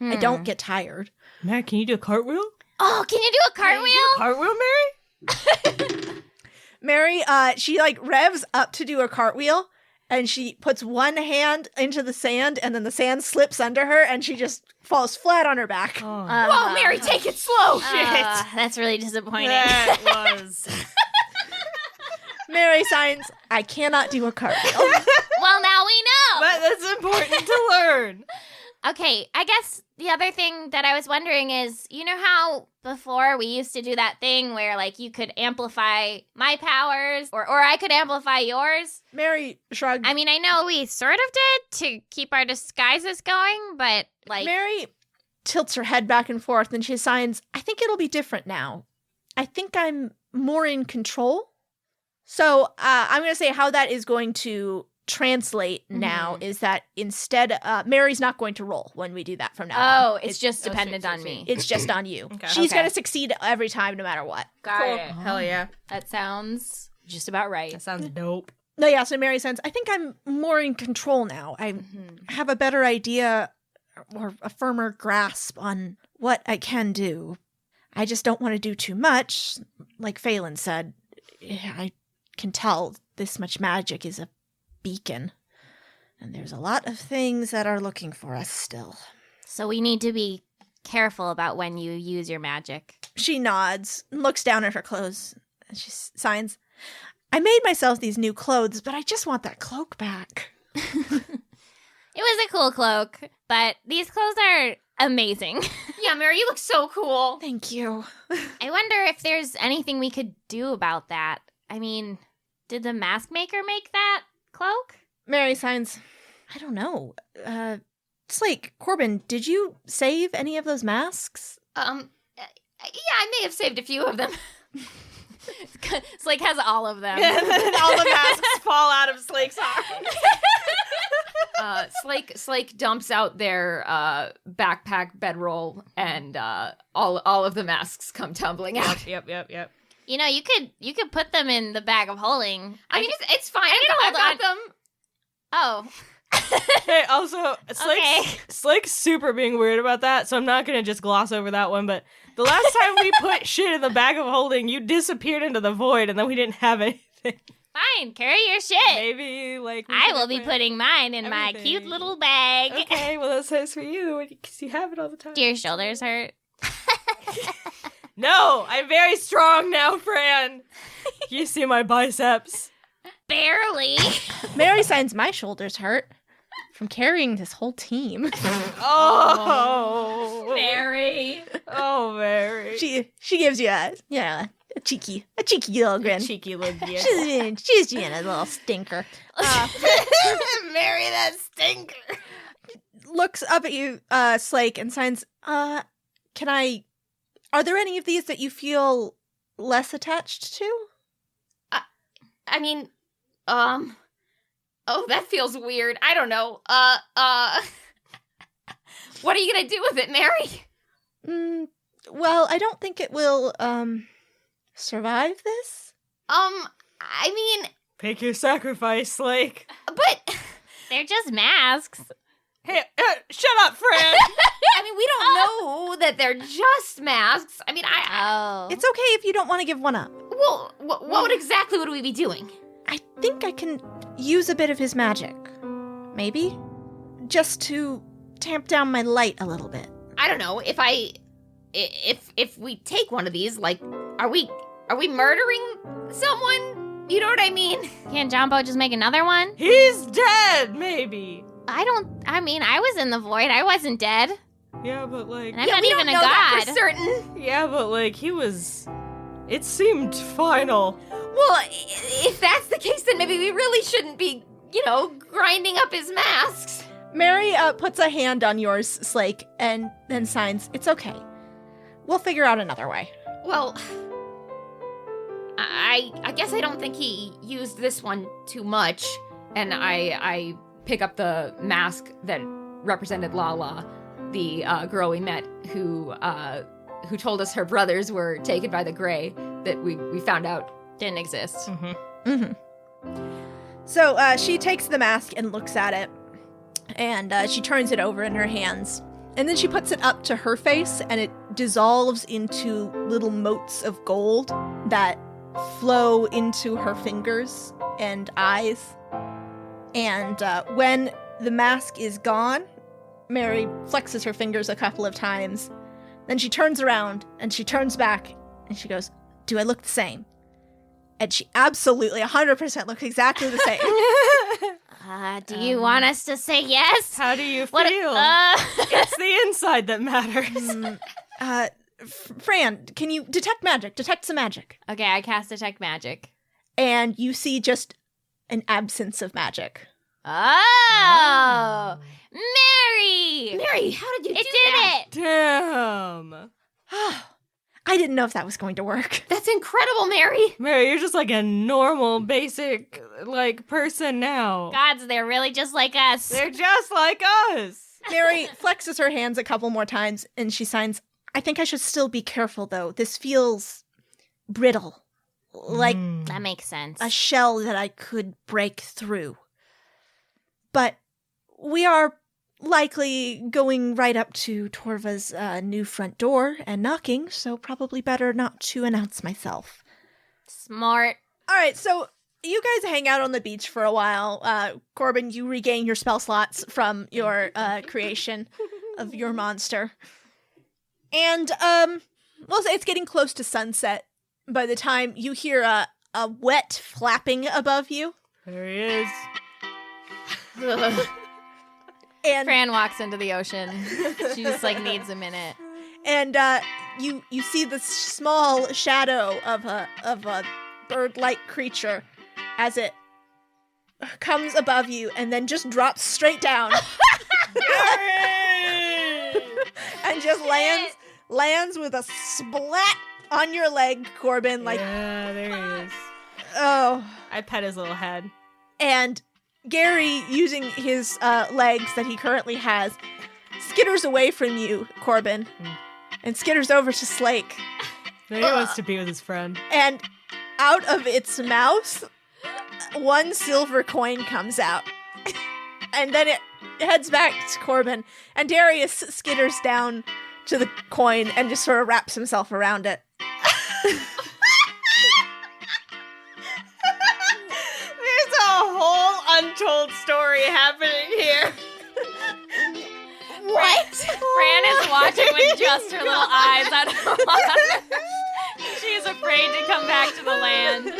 Speaker 3: I don't get tired.
Speaker 7: Matt, can you do a cartwheel?
Speaker 4: Oh, can you do a cartwheel?
Speaker 7: Cartwheel, Mary?
Speaker 3: Mary, she like revs up to do a cartwheel, and she puts one hand into the sand, and then the sand slips under her, and she just falls flat on her back.
Speaker 4: Whoa, Mary, take it slow.
Speaker 1: That's really disappointing.
Speaker 2: That was.
Speaker 3: Mary signs, I cannot do a cartwheel.
Speaker 1: Well, now we know.
Speaker 2: But that's important to learn.
Speaker 1: Okay, I guess the other thing that I was wondering is, you know how before we used to do that thing where, like, you could amplify my powers or I could amplify yours?
Speaker 3: Mary shrugged.
Speaker 1: I mean, I know we sort of did to keep our disguises going, but, like...
Speaker 3: Mary tilts her head back and forth, and she signs, I think it'll be different now. I think I'm more in control. So I'm going to say how that is going to translate now is that instead, Mary's not going to roll when we do that from now on.
Speaker 1: Oh, it's just dependent on me.
Speaker 3: It's just on you.
Speaker 2: Okay.
Speaker 3: She's going to succeed every time, no matter what.
Speaker 1: Got it.
Speaker 2: Hell yeah.
Speaker 1: That sounds just about right.
Speaker 2: That sounds dope.
Speaker 3: No, yeah, so Mary says, I think I'm more in control now. I have a better idea or a firmer grasp on what I can do. I just don't want to do too much. Like Phelan said, I can tell this much magic is a beacon. And there's a lot of things that are looking for us still.
Speaker 1: So we need to be careful about when you use your magic.
Speaker 3: She nods and looks down at her clothes. And she signs, I made myself these new clothes, but I just want that cloak back.
Speaker 1: It was a cool cloak, but these clothes are amazing.
Speaker 4: Yeah, Mary, you look so cool.
Speaker 3: Thank you.
Speaker 1: I wonder if there's anything we could do about that. I mean, did the mask maker make that cloak?
Speaker 3: Mary signs, I don't know. Slake, Corbin, did you save any of those masks?
Speaker 4: Yeah, I may have saved a few of them.
Speaker 1: Slake has all of them.
Speaker 2: And then all the masks fall out of Slake's arm.
Speaker 4: Slake dumps out their backpack bedroll, and all of the masks come tumbling out.
Speaker 2: Yep.
Speaker 1: You know, you could put them in the bag of holding.
Speaker 4: I mean, it's fine. I've got them.
Speaker 1: Oh.
Speaker 2: Hey, also, Slake's super being weird about that, so I'm not going to just gloss over that one, but the last time we put shit in the bag of holding, you disappeared into the void, and then we didn't have anything.
Speaker 1: Fine, carry your shit.
Speaker 2: Maybe, like...
Speaker 1: I will be putting mine in my cute little bag.
Speaker 2: Okay, well, that's nice for you, because you have it all the time.
Speaker 1: Do your shoulders hurt?
Speaker 2: No, I'm very strong now, Fran. You see my biceps.
Speaker 1: Barely.
Speaker 3: Mary signs, my shoulders hurt from carrying this whole team.
Speaker 2: Oh,
Speaker 1: Mary.
Speaker 2: Oh, Mary.
Speaker 3: She gives you a cheeky little grin.
Speaker 2: Cheeky little grin.
Speaker 3: She's doing a little stinker.
Speaker 2: Mary, that stinker.
Speaker 3: Looks up at you, Slake, and signs, are there any of these that you feel less attached to?
Speaker 4: I mean, oh, that feels weird. I don't know. What are you gonna do with it, Mary?
Speaker 3: Well, I don't think it will, survive this.
Speaker 4: I mean...
Speaker 2: Pick your sacrifice, Slake.
Speaker 4: But...
Speaker 1: They're just masks.
Speaker 2: Hey, shut up, Fran!
Speaker 4: I mean, we don't know that they're just masks. I mean,
Speaker 3: It's okay if you don't want to give one up.
Speaker 4: Well, what exactly would we be doing?
Speaker 3: I think I can use a bit of his magic. Maybe? Just to tamp down my light a little bit.
Speaker 4: I don't know. If we take one of these, like, are we murdering someone? You know what I mean?
Speaker 1: Can't Jumbo just make another one?
Speaker 2: He's dead, maybe.
Speaker 1: I was in the void. I wasn't dead.
Speaker 2: Yeah, but like...
Speaker 1: And I'm not even a god.
Speaker 4: That for certain.
Speaker 2: Yeah, but like, he was... It seemed final.
Speaker 4: Well, if that's the case, then maybe we really shouldn't be, grinding up his masks.
Speaker 3: Mary puts a hand on yours, Slake, and then signs, it's okay. We'll figure out another way.
Speaker 4: Well, I guess I don't think he used this one too much, and I pick up the mask that represented Lala, the girl we met who told us her brothers were taken by the Grey that we found out didn't exist.
Speaker 3: So she takes the mask and looks at it, and she turns it over in her hands. And then she puts it up to her face, and it dissolves into little motes of gold that flow into her fingers and eyes. And when the mask is gone, Mary flexes her fingers a couple of times. Then she turns around, and she turns back, and she goes, "Do I look the same?" And she absolutely 100% looks exactly the same.
Speaker 4: Do you want us to say yes?
Speaker 7: How do you feel? It's the inside that matters.
Speaker 3: Fran, can you detect magic? Detect some magic.
Speaker 1: Okay, I cast Detect Magic.
Speaker 3: And you see just an absence of magic.
Speaker 1: Oh! Mary!
Speaker 4: Mary, how did you do
Speaker 1: that?
Speaker 4: it?
Speaker 7: Damn.
Speaker 3: I didn't know if that was going to work.
Speaker 4: That's incredible, Mary.
Speaker 7: Mary, you're just like a normal, basic, person now.
Speaker 1: Gods, they're really just like us.
Speaker 7: They're just like us.
Speaker 3: Mary flexes her hands a couple more times, and she signs, "I think I should still be careful, though. This feels brittle. Like
Speaker 1: That makes sense.
Speaker 3: a shell that I could break through. But we are likely going right up to Torva's new front door and knocking, so probably better not to announce myself."
Speaker 1: Smart.
Speaker 3: All right, so you guys hang out on the beach for a while. Corbin, you regain your spell slots from your creation of your monster. And, well, it's getting close to sunset by the time you hear a wet flapping above you.
Speaker 7: There he is.
Speaker 3: And
Speaker 1: Fran walks into the ocean. She just needs a minute.
Speaker 3: And you see this small shadow of a bird-like creature as it comes above you and then just drops straight down. And just lands with a splat on your leg, Corbin.
Speaker 7: Yeah, there he is.
Speaker 3: Oh.
Speaker 7: I pet his little head.
Speaker 3: And Gary, using his legs that he currently has, skitters away from you, Corbin, and skitters over to Slake.
Speaker 7: He wants to be with his friend.
Speaker 3: And out of its mouth, one silver coin comes out. And then it heads back to Corbin, and Darius skitters down to the coin and just sort of wraps himself around it.
Speaker 2: There's a whole untold story happening here.
Speaker 4: What?
Speaker 1: Fran is watching with just her little eyes out of the water. She's afraid to come back to the land.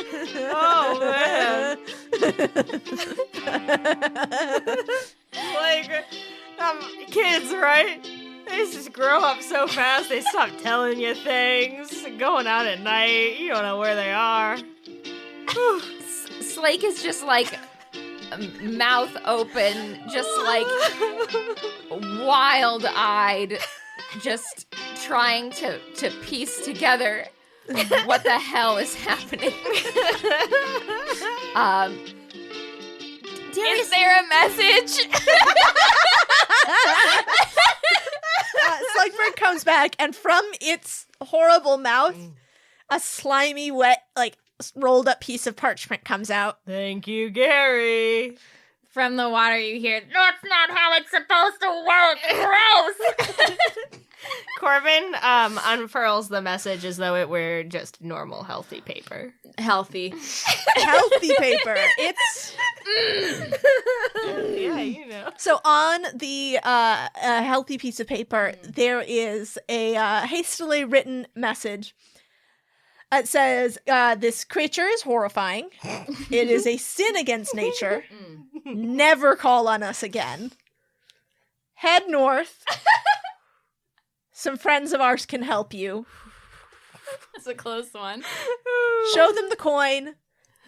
Speaker 2: Oh, man. Kids, right? They just grow up so fast, they stop telling you things. Going out at night, you don't know where they are.
Speaker 4: Slake is just mouth open, just wild-eyed, just trying to piece together what the hell is happening.
Speaker 1: Is there a message?
Speaker 3: Slugbird comes back, and from its horrible mouth, a slimy, wet, rolled up piece of parchment comes out.
Speaker 2: Thank you, Gary.
Speaker 1: From the water you hear, "That's not how it's supposed to work. Gross."
Speaker 2: Corbin unfurls the message as though it were just normal, healthy paper.
Speaker 1: Healthy.
Speaker 3: Healthy paper. It's...
Speaker 2: Yeah, you know.
Speaker 3: So on the healthy piece of paper, there is a hastily written message. It says, "This creature is horrifying. It is a sin against nature. Never call on us again. Head north. Some friends of ours can help you.
Speaker 1: That's a close one.
Speaker 3: Show them the coin.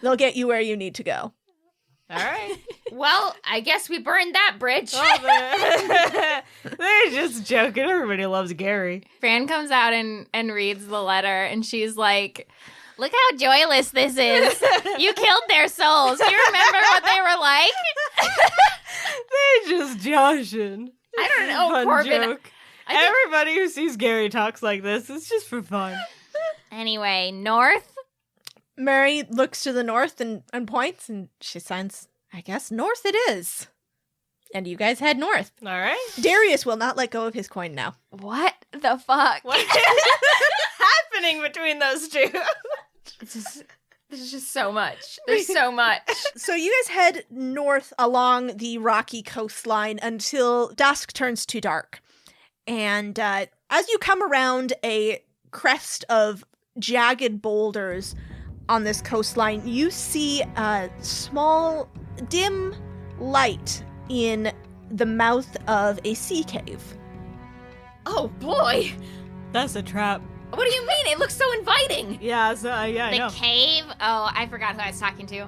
Speaker 3: They'll get you where you need to go."
Speaker 2: All right.
Speaker 4: Well, I guess we burned that bridge.
Speaker 2: They're just joking. Everybody loves Gary.
Speaker 1: Fran comes out and reads the letter, and she's like, "Look how joyless this is. You killed their souls. Do you remember what they were like?"
Speaker 2: They're just joshing.
Speaker 4: I don't know,
Speaker 2: Fun
Speaker 4: Corbin.
Speaker 2: joke. Everybody who sees Gary talks like this, it's just for fun.
Speaker 1: Anyway, north?
Speaker 3: Mary looks to the north and points, and she signs, "I guess north it is." And you guys head north.
Speaker 2: All right.
Speaker 3: Darius will not let go of his coin now.
Speaker 1: What the fuck?
Speaker 2: What is happening between those two?
Speaker 1: There's just so much. There's so much.
Speaker 3: So you guys head north along the rocky coastline until dusk turns to dark. And as you come around a crest of jagged boulders on this coastline, you see a small, dim light in the mouth of a sea cave.
Speaker 4: Oh boy!
Speaker 7: That's a trap.
Speaker 4: What do you mean? It looks so inviting.
Speaker 7: Yeah, so, yeah, I know.
Speaker 1: The cave? Oh, I forgot who I was talking to.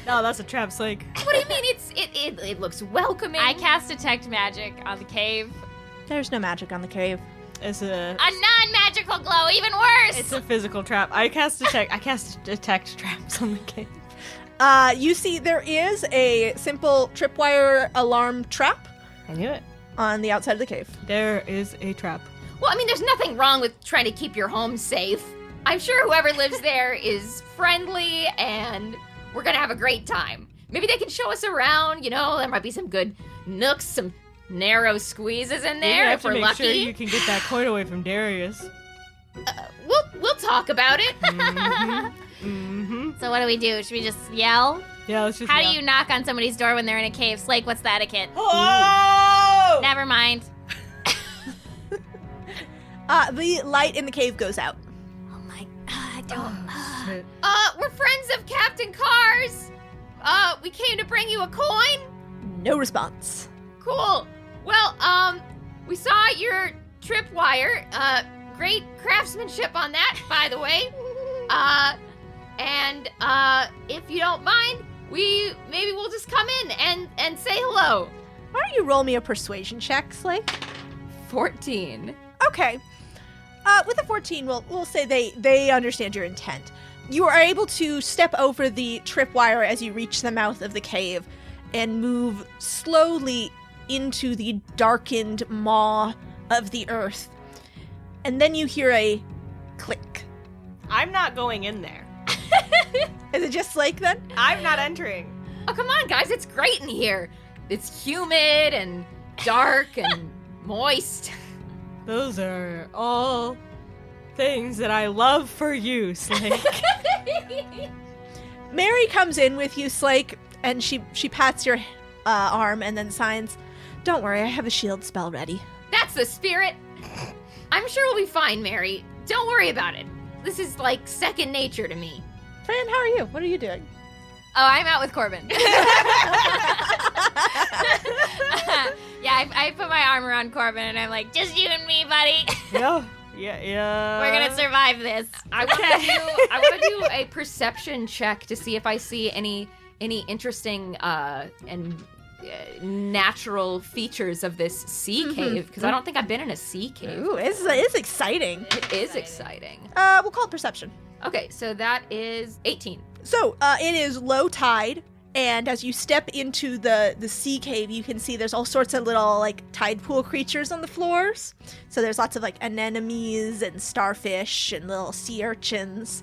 Speaker 7: No, that's a trap, Slake.
Speaker 4: What do you mean? It looks welcoming.
Speaker 1: I cast Detect Magic on the cave.
Speaker 3: There's no magic on the cave.
Speaker 7: It's a
Speaker 1: non-magical glow, even worse!
Speaker 7: It's a physical trap. I cast detect traps on the cave.
Speaker 3: You see there is a simple tripwire alarm trap
Speaker 7: I knew it.
Speaker 3: on the outside of the cave.
Speaker 7: There is a trap.
Speaker 4: Well, I mean, there's nothing wrong with trying to keep your home safe. I'm sure whoever lives there is friendly, and we're gonna have a great time. Maybe they can show us around. You know, there might be some good nooks, some narrow squeezes in there if we're lucky.
Speaker 7: Sure you can get that coin away from Darius.
Speaker 4: We'll talk about it.
Speaker 1: So what do we do? Should we just yell?
Speaker 7: Yeah, let's just.
Speaker 1: How do you knock on somebody's door when they're in a cave? Slake, what's the etiquette?
Speaker 2: Oh!
Speaker 1: Never mind.
Speaker 3: The light in the cave goes out.
Speaker 1: Oh my, I don't.
Speaker 7: Shit.
Speaker 4: We're friends of Captain Cars. We came to bring you a coin.
Speaker 3: No response.
Speaker 4: Cool. Well, we saw your tripwire. Great craftsmanship on that, by the way. And if you don't mind, maybe we'll just come in and say hello.
Speaker 3: Why don't you roll me a persuasion check, Slake?
Speaker 4: 14.
Speaker 3: Okay. With a 14, we'll say they understand your intent. You are able to step over the tripwire as you reach the mouth of the cave and move slowly into the darkened maw of the earth. And then you hear a click.
Speaker 2: I'm not going in there.
Speaker 3: Is it just Slake then?
Speaker 2: I'm not entering.
Speaker 4: Oh, come on, guys. It's great in here. It's humid and dark and moist.
Speaker 7: Those are all things that I love for you, Slake.
Speaker 3: Mary comes in with you, Slake, and she pats your arm and then signs, "Don't worry, I have a shield spell ready."
Speaker 4: That's the spirit. I'm sure we'll be fine, Mary. Don't worry about it. This is like second nature to me.
Speaker 3: Fran, how are you? What are you doing?
Speaker 1: Oh, I'm out with Corbin. Yeah, I put my arm around Corbin and I'm like, just you and me, buddy.
Speaker 7: Yeah.
Speaker 1: We're gonna survive this.
Speaker 4: I want to do a perception check to see if I see any interesting and natural features of this sea cave, because I don't think I've been in a sea cave.
Speaker 3: Ooh, it's exciting.
Speaker 4: It is exciting.
Speaker 3: We'll call it perception.
Speaker 4: Okay, so that is 18.
Speaker 3: So, it is low tide, and as you step into the sea cave, you can see there's all sorts of little, like, tide pool creatures on the floors. So there's lots of, like, anemones and starfish and little sea urchins.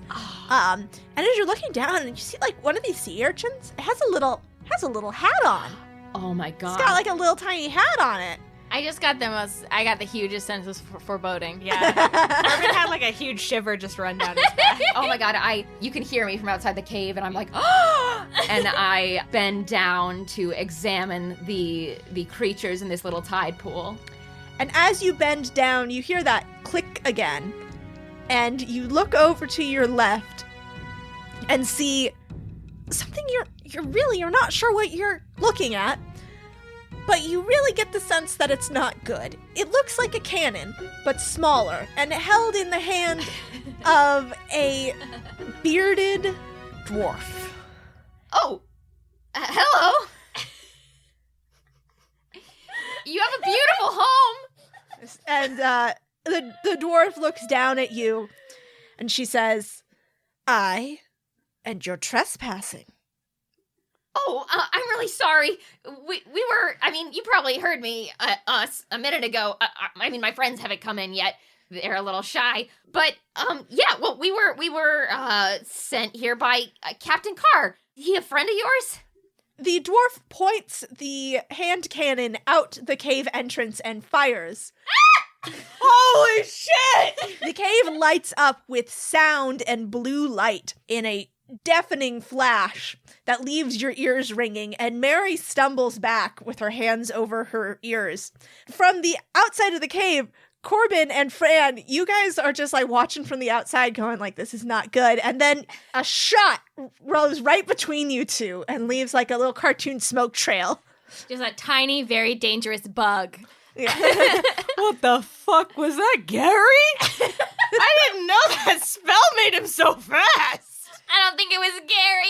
Speaker 3: And as you're looking down, and you see, like, one of these sea urchins, it has a little hat on.
Speaker 4: Oh my god.
Speaker 3: It's got, like, a little tiny hat on it.
Speaker 1: I just got I got the hugest sense of foreboding.
Speaker 2: Yeah. Corbin had like a huge shiver just run down his back.
Speaker 4: Oh my god, you can hear me from outside the cave, and I'm like, oh! And I bend down to examine the creatures in this little tide pool.
Speaker 3: And as you bend down, you hear that click again, and you look over to your left and see something you're not sure what you're looking at, but you really get the sense that it's not good. It looks like a cannon, but smaller, and held in the hand of a bearded dwarf.
Speaker 4: Oh, hello. You have a beautiful home.
Speaker 3: And the dwarf looks down at you, and she says, "I and you're trespassing."
Speaker 4: Oh, I'm really sorry. We were, I mean, you probably heard me, us, a minute ago. I mean, my friends haven't come in yet. They're a little shy. But, yeah, well, we were sent here by Captain Carr. He a friend of yours?
Speaker 3: the dwarf points the hand cannon out the cave entrance and fires.
Speaker 2: Holy shit!
Speaker 3: The cave lights up with sound and blue light in a deafening flash that leaves your ears ringing, and Mary stumbles back with her hands over her ears. From the outside of the cave, Corbin and Fran, you guys are just like watching from the outside going like, this is not good. And then a shot rolls right between you two and leaves like a little cartoon smoke trail.
Speaker 1: Just a tiny, very dangerous bug.
Speaker 3: Yeah.
Speaker 2: What the fuck was that, Gary? I didn't know that spell made him so fast.
Speaker 1: I don't think it was Gary,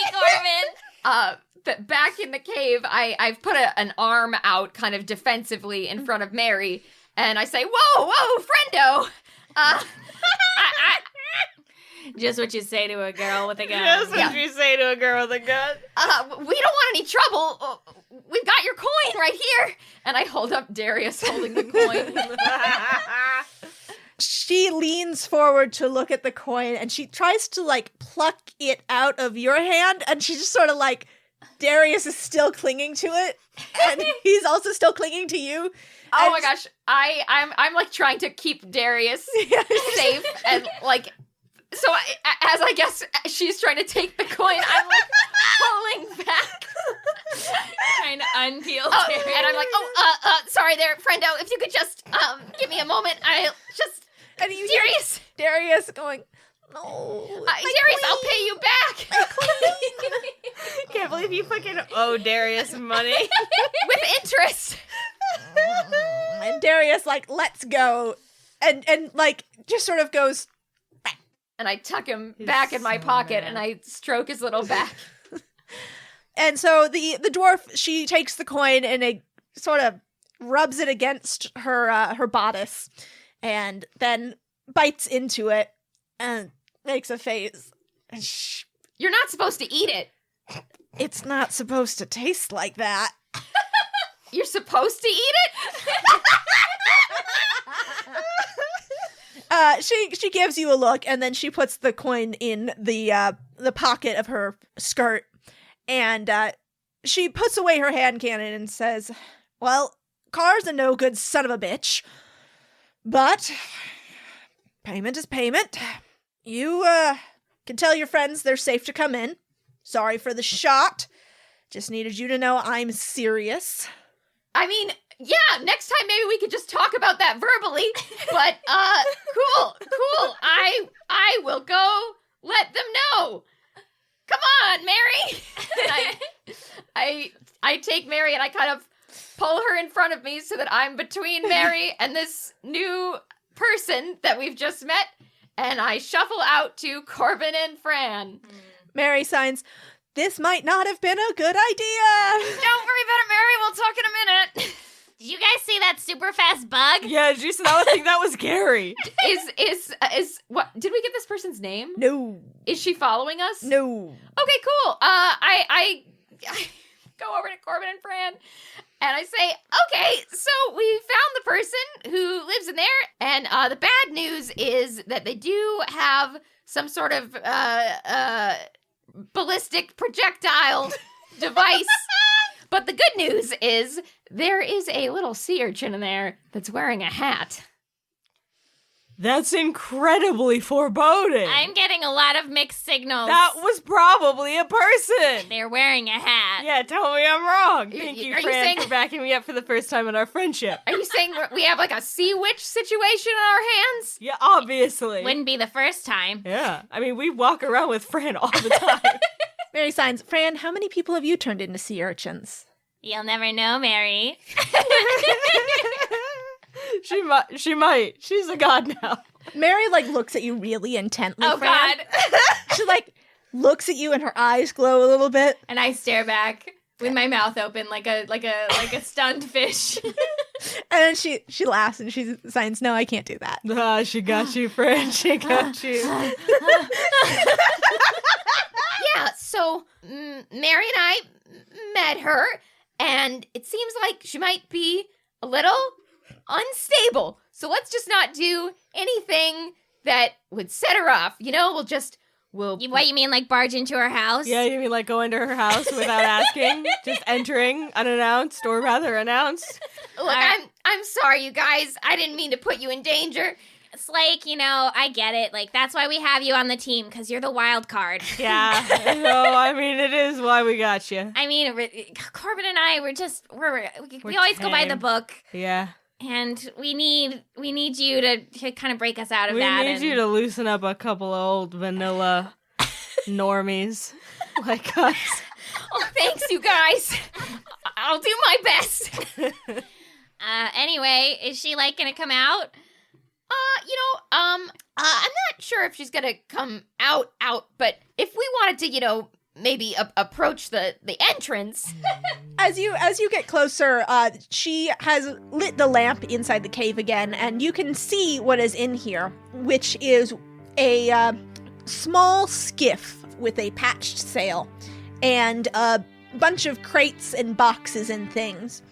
Speaker 1: Corbin.
Speaker 4: Back in the cave, I've put an arm out kind of defensively in front of Mary, and I say, whoa, friendo!
Speaker 1: Just what you say to a girl with a gun.
Speaker 2: Just what you say to a girl with a gun.
Speaker 4: We don't want any trouble. We've got your coin right here. And I hold up Darius holding the coin.
Speaker 3: She leans forward to look at the coin, and she tries to, like, pluck it out of your hand, and she just sort of, like, Darius is still clinging to it, and he's also still clinging to you.
Speaker 4: Oh my gosh, I'm like trying to keep Darius safe, and like, so as I guess she's trying to take the coin, I'm like pulling back,
Speaker 1: trying to unpeel Darius.
Speaker 4: And I'm like, sorry there, friendo, if you could just give me a moment, I'll just.
Speaker 3: And you
Speaker 4: Darius
Speaker 3: going, no.
Speaker 4: Darius, I'll pay you back.
Speaker 2: Can't believe you fucking owe Darius money.
Speaker 4: With interest.
Speaker 3: And Darius, like, lets go. And like, just sort of goes.
Speaker 4: And I tuck him back in my pocket, and I stroke his little back.
Speaker 3: And so the dwarf, she takes the coin and it sort of rubs it against her bodice, and then bites into it and makes a face.
Speaker 4: You're not supposed to eat it.
Speaker 3: It's not supposed to taste like that.
Speaker 4: You're supposed to eat it?
Speaker 3: She gives you a look, and then she puts the coin in the pocket of her skirt, and she puts away her hand cannon and says, well, Car's a no good son of a bitch, but payment is payment. You can tell your friends they're safe to come in. Sorry for the shot. Just needed you to know I'm serious.
Speaker 4: I mean, yeah, next time maybe we could just talk about that verbally. But cool. I will go let them know. Come on, Mary. And I take Mary and I kind of pull her in front of me so that I'm between Mary and this new person that we've just met, and I shuffle out to Corbin and Fran.
Speaker 3: Mary signs, this might not have been a good idea.
Speaker 1: Don't worry about it, Mary. We'll talk in a minute. Did you guys see that super fast bug?
Speaker 2: Yeah, did you see that? I think that was Gary.
Speaker 4: Is what? Did we get this person's name?
Speaker 3: No.
Speaker 4: Is she following us?
Speaker 3: No.
Speaker 4: Okay, cool. I go over to Corbin and Fran, and I say, okay, so we found the person who lives in there, and the bad news is that they do have some sort of ballistic projectile device. But the good news is there is a little sea urchin in there that's wearing a hat.
Speaker 2: That's incredibly foreboding.
Speaker 1: I'm getting a lot of mixed signals.
Speaker 2: That was probably a person.
Speaker 1: They're wearing a hat.
Speaker 2: Yeah, tell me I'm wrong. Thank you,
Speaker 4: Are you
Speaker 2: Fran,
Speaker 4: saying-
Speaker 2: for backing me up for the first time in our friendship.
Speaker 4: Are you saying we have like a sea witch situation in our hands?
Speaker 2: Yeah, obviously.
Speaker 1: Wouldn't be the first time.
Speaker 2: Yeah, I mean, we walk around with Fran all the time.
Speaker 3: Mary signs, Fran, how many people have you turned into sea urchins?
Speaker 1: You'll never know, Mary.
Speaker 2: She might. She's a god now.
Speaker 3: Mary, like, looks at you really intently,
Speaker 1: Oh,
Speaker 3: Fran.
Speaker 1: God.
Speaker 3: She, like, looks at you and her eyes glow a little bit.
Speaker 1: And I stare back with my mouth open like a stunned fish.
Speaker 3: And then she laughs and she signs, no, I can't do that.
Speaker 2: Ah, she got you, Fran. She got you.
Speaker 4: Yeah, so Mary and I met her, and it seems like she might be a little unstable. So let's just not do anything that would set her off. You know, we'll just
Speaker 7: we'll...
Speaker 1: What, you mean like barge into her house?
Speaker 7: Yeah, you mean like go into her house without asking? Just entering unannounced, or rather announced?
Speaker 4: Look, I'm sorry, you guys. I didn't mean to put you in danger.
Speaker 1: Slake, I get it. Like, that's why we have you on the team, because you're the wild card.
Speaker 7: Yeah. No, I mean, it is why we got you.
Speaker 1: I mean, Corbin and I, we always go by the book.
Speaker 7: Yeah.
Speaker 1: And we need you to kind of break us out of that.
Speaker 7: We need you to loosen up a couple of old vanilla normies like us.
Speaker 4: Oh, thanks, you guys. I'll do my best.
Speaker 1: Anyway, is she, like, gonna come out?
Speaker 4: I'm not sure if she's gonna come out, but if we wanted to, maybe approach the entrance.
Speaker 3: As you get closer, she has lit the lamp inside the cave again, and you can see what is in here, which is a small skiff with a patched sail and a bunch of crates and boxes and things.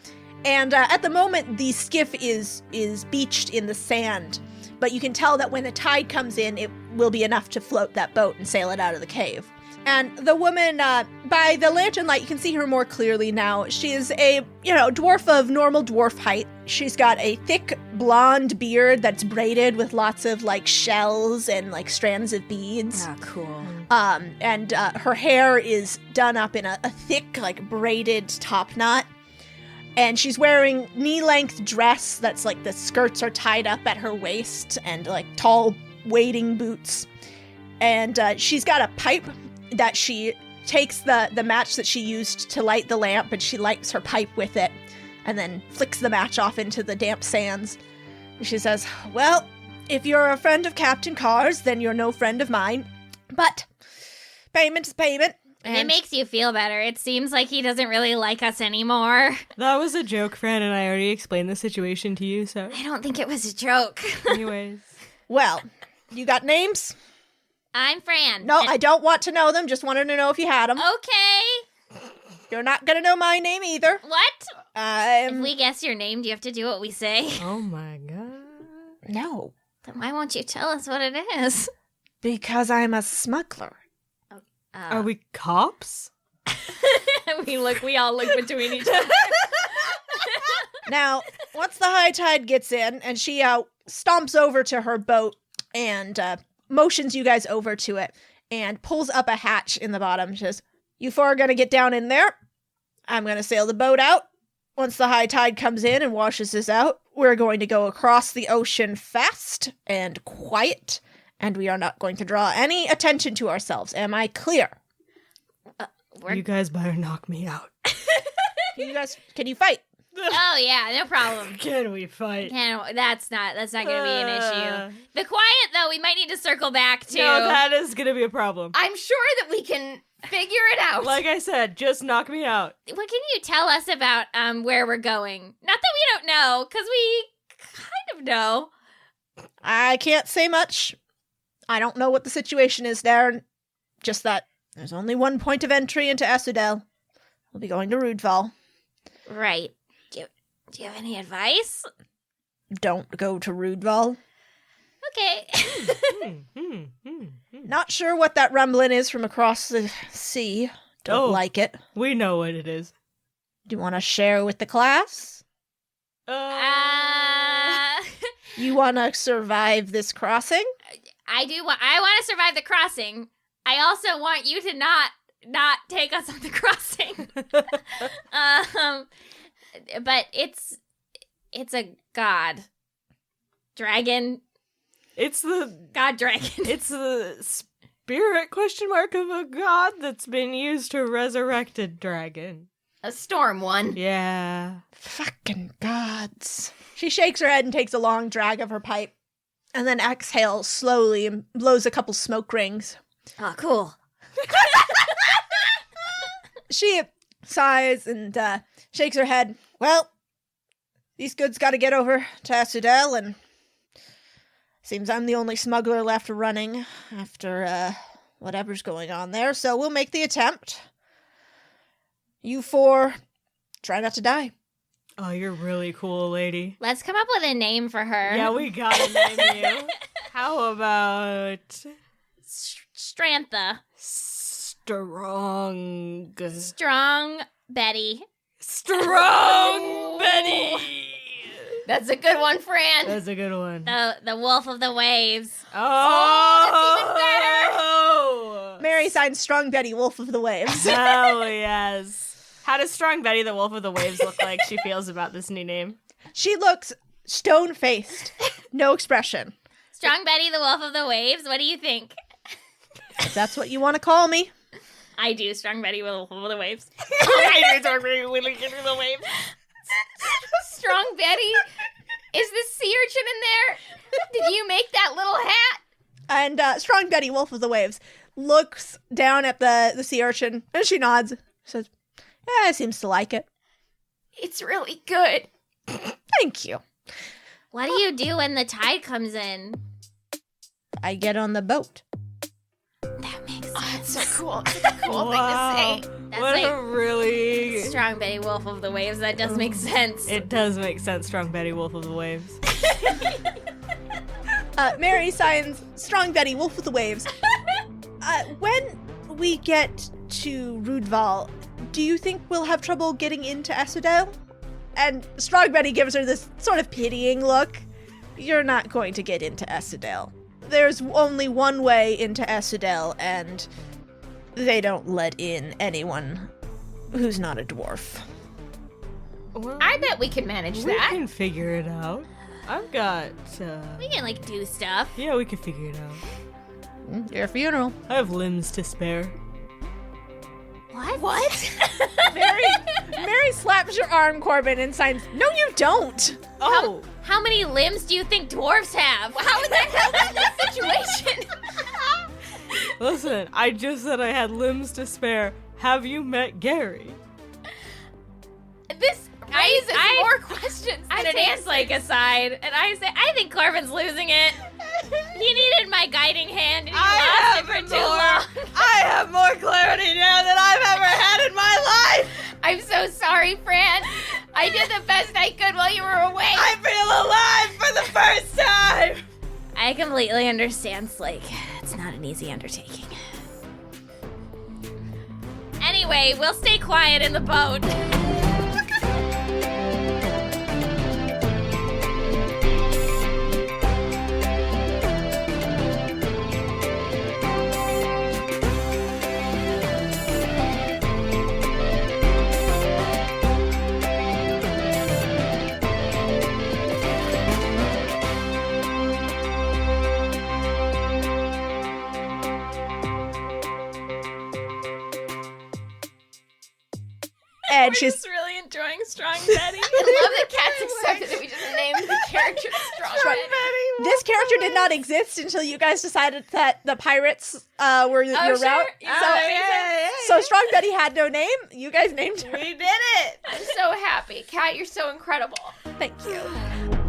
Speaker 3: And at the moment, the skiff is beached in the sand, but you can tell that when the tide comes in, it will be enough to float that boat and sail it out of the cave. And the woman, by the lantern light, you can see her more clearly now. She is a, dwarf of normal dwarf height. She's got a thick blonde beard that's braided with lots of, like, shells and, like, strands of beads.
Speaker 1: Oh, cool.
Speaker 3: And her hair is done up in a thick, like, braided top knot. And she's wearing knee-length dress that's, like, the skirts are tied up at her waist and, like, tall wading boots. And she's got a pipe that she takes the match that she used to light the lamp, and she lights her pipe with it and then flicks the match off into the damp sands. She says, "Well, if you're a friend of Captain Carr's, then you're no friend of mine. But payment is payment."
Speaker 1: And it makes you feel better. It seems like he doesn't really like us anymore.
Speaker 7: That was a joke, Fran, and I already explained the situation to you, so...
Speaker 1: I don't think it was a joke.
Speaker 7: Anyways.
Speaker 3: Well, you got names?
Speaker 1: I'm Fran.
Speaker 3: No, I don't want to know them. Just wanted to know if you had them.
Speaker 1: Okay.
Speaker 3: You're not going to know my name either.
Speaker 1: What? If we guess your name, do you have to do what we say?
Speaker 7: Oh my god.
Speaker 3: No.
Speaker 1: Then why won't you tell us what it is?
Speaker 3: Because I'm a smuggler.
Speaker 7: Are we cops?
Speaker 1: We all look between each other.
Speaker 3: Now, once the high tide gets in, and she stomps over to her boat and motions you guys over to it and pulls up a hatch in the bottom. She says, "You four are going to get down in there. I'm going to sail the boat out. Once the high tide comes in and washes us out, we're going to go across the ocean fast and quiet, and we are not going to draw any attention to ourselves. Am I clear?"
Speaker 7: You guys better knock me out.
Speaker 3: Can you fight?
Speaker 1: Oh yeah, no problem.
Speaker 7: Can we fight?
Speaker 1: That's not going to be an issue. The quiet though, we might need to circle back to.
Speaker 7: No, that is going to be a problem.
Speaker 4: I'm sure that we can figure it out.
Speaker 7: Like I said, just knock me out.
Speaker 1: What can you tell us about where we're going? Not that we don't know, because we kind of know.
Speaker 3: I can't say much. I don't know what the situation is there. Just that there's only one point of entry into Esudel. We'll be going to Rudval.
Speaker 1: Right. Do you have any advice?
Speaker 3: Don't go to Rudval.
Speaker 1: Okay.
Speaker 3: Not sure what that rumbling is from across the sea. Don't like it.
Speaker 7: We know what it is.
Speaker 3: Do you want to share with the class? You want to survive this crossing?
Speaker 1: I do. I want to survive the crossing. I also want you to not take us on the crossing. But it's a god dragon.
Speaker 7: It's the
Speaker 1: god dragon.
Speaker 7: It's the spirit ? Of a god that's been used to resurrect a dragon.
Speaker 4: A storm one.
Speaker 7: Yeah.
Speaker 3: Fucking gods. She shakes her head and takes a long drag of her pipe, and then exhales slowly and blows a couple smoke rings.
Speaker 1: Oh, cool.
Speaker 3: She sighs and shakes her head. Well, these goods got to get over to Esudel, and seems I'm the only smuggler left running after whatever's going on there, so we'll make the attempt. You four, try not to die.
Speaker 7: Oh, you're really cool, lady.
Speaker 1: Let's come up with a name for her.
Speaker 7: Yeah, we gotta name you. How about...
Speaker 1: Strantha.
Speaker 2: Strong.
Speaker 1: Strong Betty.
Speaker 2: Strong Betty.
Speaker 4: That's a good one, Fran.
Speaker 2: That's a good one.
Speaker 1: The wolf of the waves.
Speaker 2: Oh, that's even better.
Speaker 3: Mary signs Strong Betty, Wolf of the Waves.
Speaker 2: Hell yes. How does Strong Betty, the Wolf of the Waves, look like she feels about this new name?
Speaker 3: She looks stone-faced. No expression.
Speaker 1: Strong Betty, the wolf of the waves. What do you think?
Speaker 3: If that's what you want to call me.
Speaker 1: I do. Strong Betty, wolf of the waves.
Speaker 2: I do. Strong Betty, Wolf of the Waves.
Speaker 4: Strong Betty? Is the sea urchin in there? Did you make that little hat?
Speaker 3: And Strong Betty, Wolf of the Waves, looks down at the sea urchin, and she nods. Says, seems to like it.
Speaker 4: It's really good.
Speaker 3: Thank you.
Speaker 1: What do you do when the tide comes in?
Speaker 3: I get on the boat.
Speaker 1: That makes sense.
Speaker 4: Oh, that's so cool. It's a cool thing to say.
Speaker 1: That's
Speaker 2: What
Speaker 1: like
Speaker 2: a really...
Speaker 1: Strong Betty, wolf of the waves. That does make sense.
Speaker 2: It does make sense, Strong Betty, Wolf of the Waves.
Speaker 3: Mary signs Strong Betty, Wolf of the Waves. When we get to Rudval, do you think we'll have trouble getting into Esodale? And Strong Betty gives her this sort of pitying look. You're not going to get into Esodale. There's only one way into Esodale, and they don't let in anyone who's not a dwarf.
Speaker 2: Well,
Speaker 4: I bet we can manage
Speaker 2: we
Speaker 4: that.
Speaker 2: can figure it out. I've got...
Speaker 1: We can, do stuff.
Speaker 2: Yeah, we can figure it out.
Speaker 3: Your funeral.
Speaker 2: I have limbs to spare.
Speaker 1: What?
Speaker 3: Mary slaps your arm, Corbin, and signs, no, you don't.
Speaker 2: Oh!
Speaker 1: How many limbs do you think dwarves have?
Speaker 4: How would that help in this situation?
Speaker 2: Listen, I just said I had limbs to spare. Have you met Gary?
Speaker 4: This raises more questions than it answers.
Speaker 1: aside, and I say, I think Corbin's losing it. He needed my guiding hand, and he lost it for too long.
Speaker 2: I have more clarity now than I've ever had in my life!
Speaker 4: I'm so sorry, Fran. I did the best I could while you were away.
Speaker 2: I feel alive for the first time!
Speaker 1: I completely understand, Slake. It's not an easy undertaking. Anyway, we'll stay quiet in the boat.
Speaker 3: And
Speaker 1: We're
Speaker 3: she's
Speaker 1: just really enjoying Strong Betty.
Speaker 4: I love that Kat's accepted that we just named the character Strong Betty.
Speaker 3: this character did not exist until you guys decided that the pirates were your
Speaker 1: sure.
Speaker 3: route. So Strong Betty had no name. You guys named her.
Speaker 2: We did it!
Speaker 4: I'm so happy. Kat, you're so incredible.
Speaker 3: Thank you.